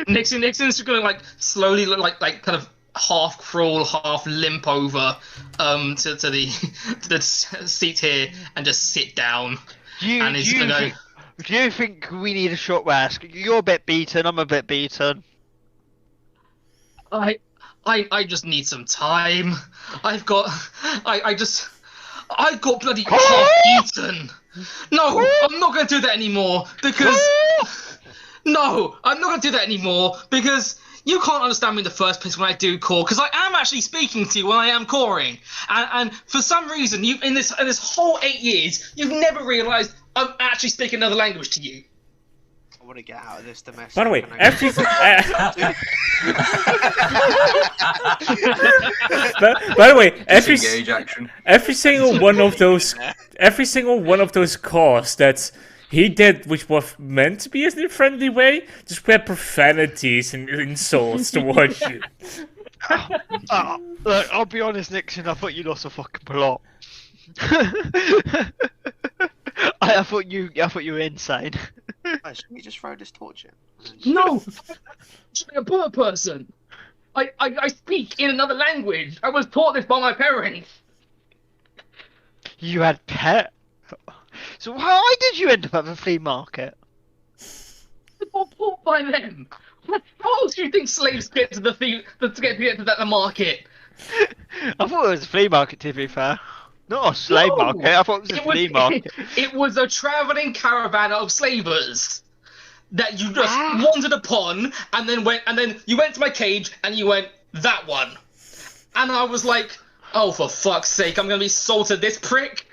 Nixon's just gonna like slowly like kind of half crawl, half limp over to the seat here and just sit down. Do you gonna think we need a short rest? You're a bit beaten, I'm a bit beaten. I just need some time. I've got bloody half eaten. No, I'm not gonna do that anymore because no, I'm not gonna do that anymore because you can't understand me in the first place when I do core, because I am actually speaking to you when I am coring, and for some reason you in this whole 8 years you've never realised I'm actually speaking another language to you. I want to get out of this domestic. By the way, Disengage action. every single one of those calls that he did, which was meant to be in a friendly way, just were profanities and insults towards you. Look, I'll be honest, Nixon, I thought you lost a fucking plot. I thought you were insane. Should we just throw this torch in? No, I'm actually a poor person. I speak in another language. I was taught this by my parents. You had pet. So why did you end up at the flea market? I got taught by them. How else do you think slaves get to the market? I thought it was a flea market, to be fair. Not a slave No, market, I thought it was a flea market. It was a travelling caravan of slavers. that you just wandered upon, and then you went to my cage and you went, that one. And I was like, oh, for fuck's sake, I'm gonna be sold to this prick.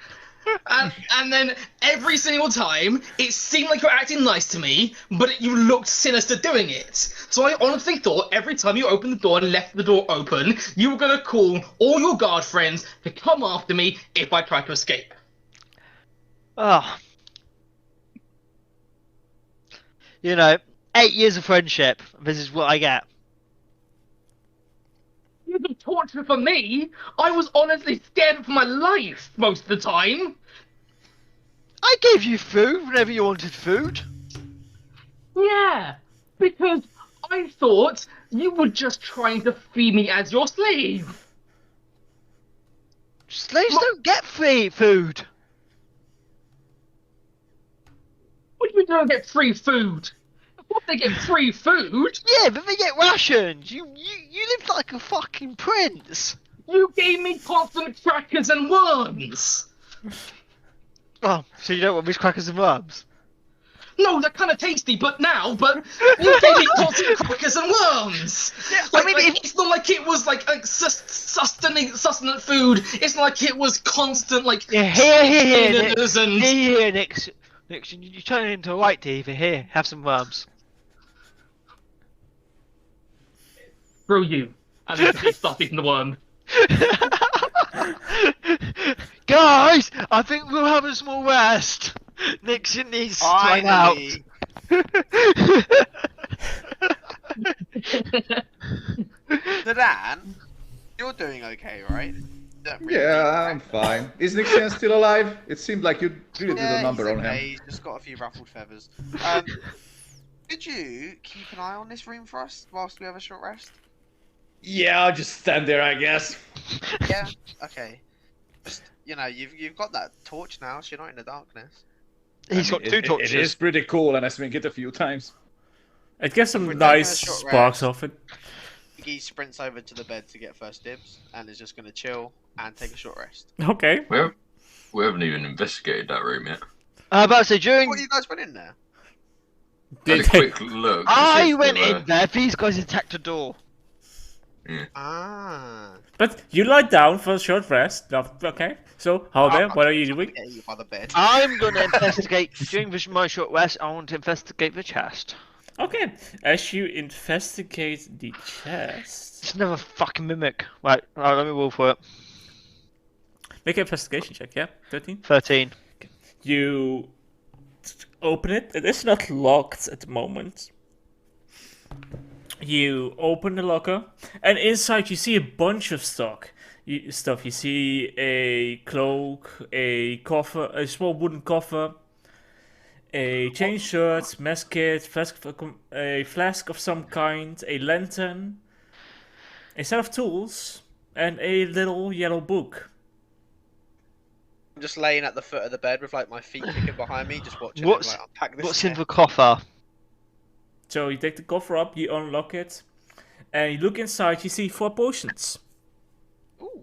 And then every single time, it seemed like you were acting nice to me, but you looked sinister doing it. So I honestly thought every time you opened the door and left the door open, you were gonna call all your guard friends to come after me if I tried to escape. Oh. 8 years of friendship. This is what I get. Years of torture for me? I was honestly scared for my life most of the time. I gave you food whenever you wanted food. Yeah, because I thought you were just trying to feed me as your slave. Slaves don't get free food. What do you mean don't get free food? What, they get free food? Yeah, but they get rations. You live like a fucking prince. You gave me constant crackers and worms. Oh, so you don't want these crackers and worms? No, they're kind of tasty, but you gave me constant crackers and worms. Yeah, It's not like it was like sustenance food. It's not like it was constant like. Yeah, here, Nixon, you turn it into a white tea. Here, have some worms. Screw you. And then stop eating the worm. Guys, I think we'll have a small rest. Nixon needs time out. Dan, you're doing okay, right? Yeah, I'm fine. Is Nixon still alive? It seemed like you really did a number on him. He's just got a few ruffled feathers. Could you keep an eye on this room for us whilst we have a short rest? Yeah, I'll just stand there, I guess. Yeah. Okay. Just you've got that torch now, so you're not in the darkness. He's got two torches. It is pretty cool, and I swing it a few times. It gets some nice sparks off it. He sprints over to the bed to get first dibs, and is just gonna chill and take a short rest. Okay. We haven't even investigated that room yet. I was about to say, during... What, you guys went in there? Had a quick look. I went in there, these guys attacked the door. Yeah. Ah. But you lie down for a short rest. Okay. So, Halber, what are you doing? Get you by the bed. I'm gonna investigate, during my short rest, I want to investigate the chest. Okay. As you investigate the chest... It's another fucking mimic. Right, let me roll for it. Make an investigation check, yeah? 13? 13. You open it. It is not locked at the moment. You open the locker, and inside you see a bunch of stuff. You see a cloak, a coffer, a small wooden coffer, a chain shirt, mess kit, a flask of some kind, a lantern, a set of tools, and a little yellow book. I'm just laying at the foot of the bed with like my feet kicking behind me, just watching him like unpack this. What's in the coffer? So you take the coffer up, you unlock it, and you look inside. You see 4 potions. Ooh.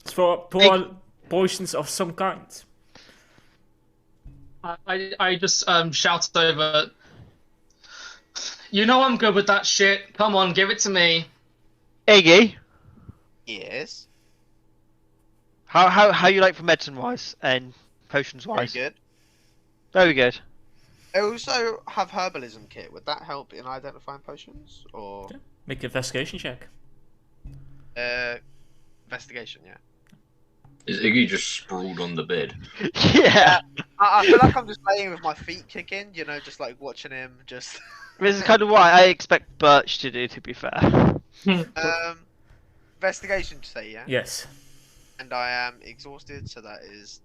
It's 4 potions of some kind. I just shouted over. You know I'm good with that shit. Come on, give it to me. Iggy, Yes. how you like for medicine wise and potions wise? Very good. Very good. I also have herbalism kit. Would that help in identifying potions or Yeah. Make an investigation check. investigation? Yeah. Is Iggy just sprawled on the bed? Yeah. I feel like I'm just laying with my feet kicking. Just like watching him. Just. This is kind of what I expect Birch to do, to be fair. Investigation, to say, yeah. Yes. And I am exhausted, so that is.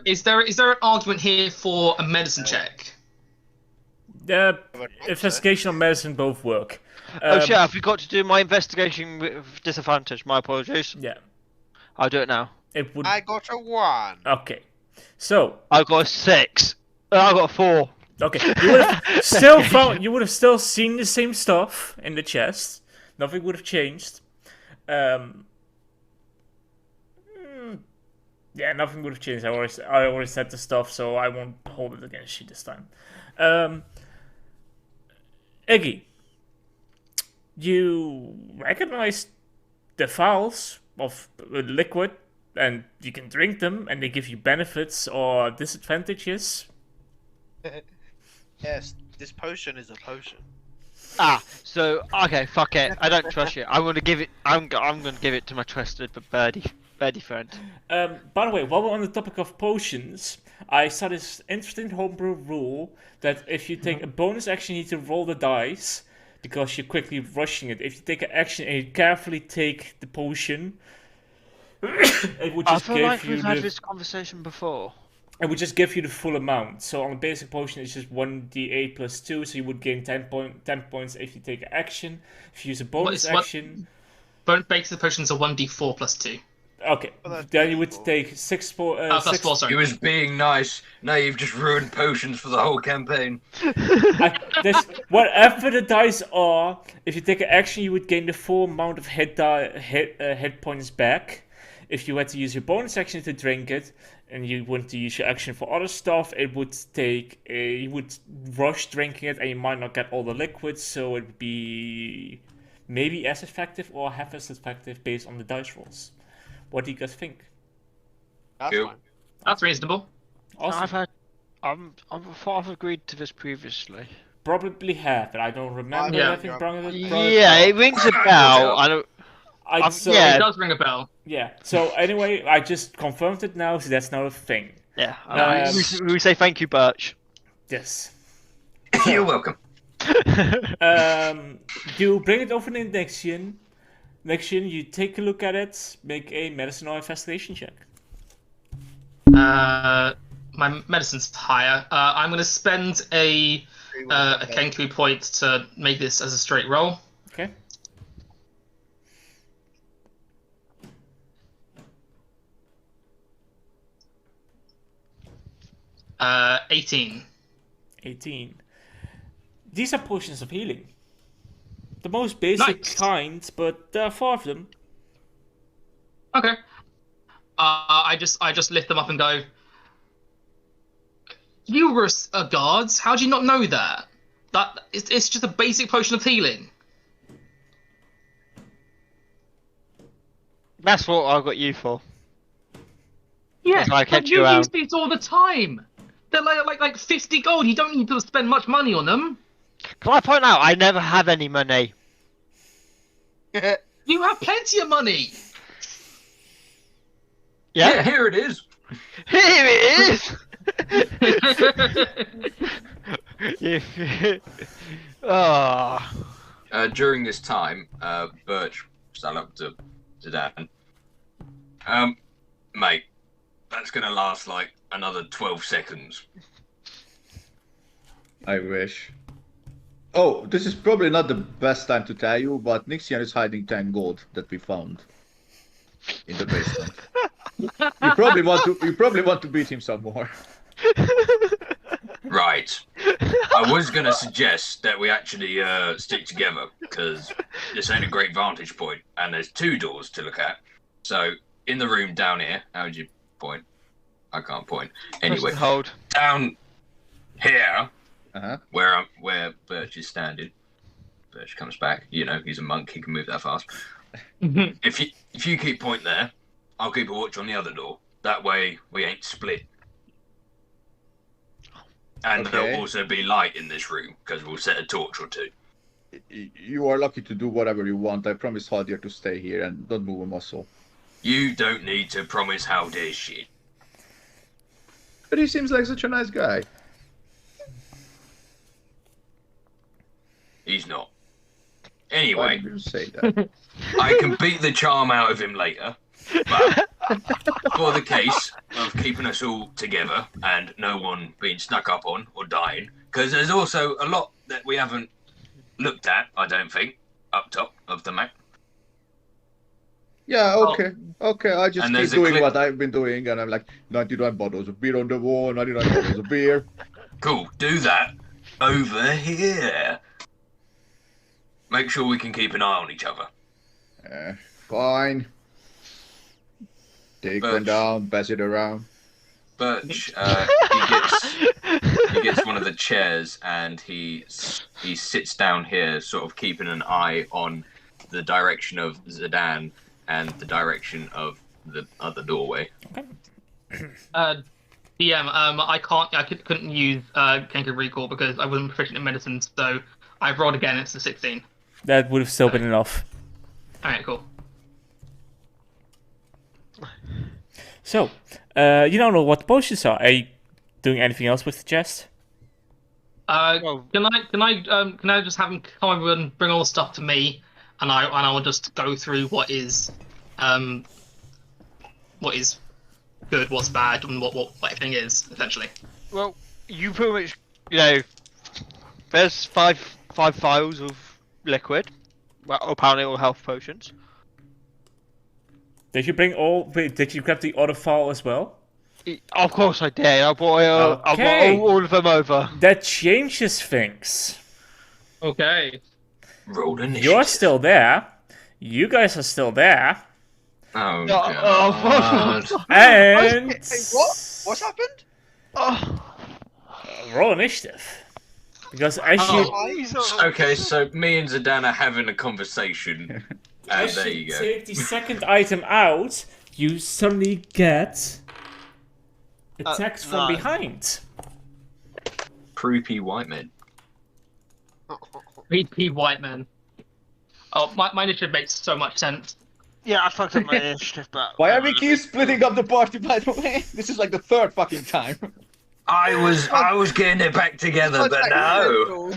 Is there an argument here for a medicine check? The investigation and medicine both work. Oh shit, I forgot to do my investigation with disadvantage. My apologies. Yeah. I'll do it now. It would. I got a 1. Okay. So. I got a 6. I got a 4. Okay. You would have still found. You would have still seen the same stuff in the chest. Nothing would have changed. Yeah, nothing would have changed. I already said the stuff, so I won't hold it against you this time. Iggy, you recognize the vials of liquid, and you can drink them, and they give you benefits or disadvantages. Yes, this potion is a potion. So okay, fuck it. I don't trust you. I'm gonna give it. I'm gonna give it to my trusted birdie friend. By the way, while we're on the topic of potions, I saw this interesting homebrew rule that if you take a bonus action, you need to roll the dice because you're quickly rushing it. If you take an action and you carefully take the potion, it would I just feel give like you we've had the. this conversation before. It would just give you the full amount. So on a basic potion, it's just 1d8 plus 2, so you would gain 10 points if you take an action. If you use a bonus action... Basic potions are 1d4 plus 2. Okay, then you would take 6 plus 4, sorry. He was being nice. Now you've just ruined potions for the whole campaign. Whatever the dice are, if you take an action, you would gain the full amount of hit points back. If you had to use your bonus action to drink it, and you want to use your action for other stuff, it would take you would rush drinking it, and you might not get all the liquids, so it would be maybe as effective or half as effective based on the dice rolls. What do you guys think? That's fine. That's reasonable. Awesome. I've agreed to this previously. Probably have, but I don't remember having brought it. Yeah, it rings a bell. I don't. Yeah, it does ring a bell. Yeah. So anyway, I just confirmed it now, so that's not a thing. Yeah. We say thank you, Birch. Yes. You're welcome. You bring it over in Nexian. Nexian, you take a look at it. Make a medicine or investigation check. My medicine's higher. I'm going to spend a Kenku point to make this as a straight roll. Okay. Uh, 18. 18. These are potions of healing. The most basic kind, but there are 4 of them. Okay. I just lift them up and go. You were a guard. How do you not know that? It's just a basic potion of healing. That's what I got you for. Yeah, I kept but you you out. use these all the time. They're like 50 gold. You don't need to spend much money on them. Can I point out I never have any money? You have plenty of money. Yeah, here it is. Here it is. During this time, Birch stand up to Dan. Mate, that's gonna last like another 12 seconds. I wish. Oh, this is probably not the best time to tell you, but Nixian is hiding 10 gold that we found in the basement. You probably want to beat him some more. Right. I was gonna suggest that we actually stick together because this ain't a great vantage point, and there's 2 doors to look at. So in the room down here, how would you point? I can't point. Anyway, hold. Down here, Uh-huh. where Birch is standing. Birch comes back. You know, he's a monk. He can move that fast. If you keep point there, I'll keep a watch on the other door. That way we ain't split. And there'll also be light in this room because we'll set a torch or 2. You are lucky to do whatever you want. I promise Hadir to stay here and don't move a muscle. You don't need to promise how dare shit. But he seems like such a nice guy. He's not. Why Anyway, did you say that? I can beat the charm out of him later. But for the case of keeping us all together and no one being snuck up on or dying, because there's also a lot that we haven't looked at, I don't think, up top of the map. Yeah, okay. Okay, I just And keep there's a doing clip- what I've been doing, and I'm like, 99 bottles of beer on the wall, 99 bottles of beer. Cool, do that over here. Make sure we can keep an eye on each other. Fine. Take one Birch. down, pass it around. Birch, he gets one of the chairs and he sits down here, sort of keeping an eye on the direction of Zidane and the direction of the other doorway. DM, I couldn't use Kenku Recall because I wasn't proficient in medicine, so I rolled again. It's a 16. That would have still been enough. All right, cool. So, you don't know what the potions are. Are you doing anything else with the chest? Can I just have him come over and bring all the stuff to me, and I will just go through what is good, what's bad, and what everything is essentially. Well, you pretty much, there's five vials of liquid. Well, apparently all health potions. Did you bring all? Wait, did you grab the other file as well? Of course I did. I brought all of them over. That changes things. Okay. Roll initiative. You're still there. You guys are still there. Oh, God. And What's happened? roll initiative. Because as Okay, so me and Zidane are having a conversation. And as there you you go. take the second item out, you suddenly get attacked from behind. Creepy white men. Creepy white men. Oh, my initiative makes so much sense. Yeah, I fucked up my initiative, but... Why are we keep splitting up the party, by the way? This is like the third fucking time. I was getting it back together, but no.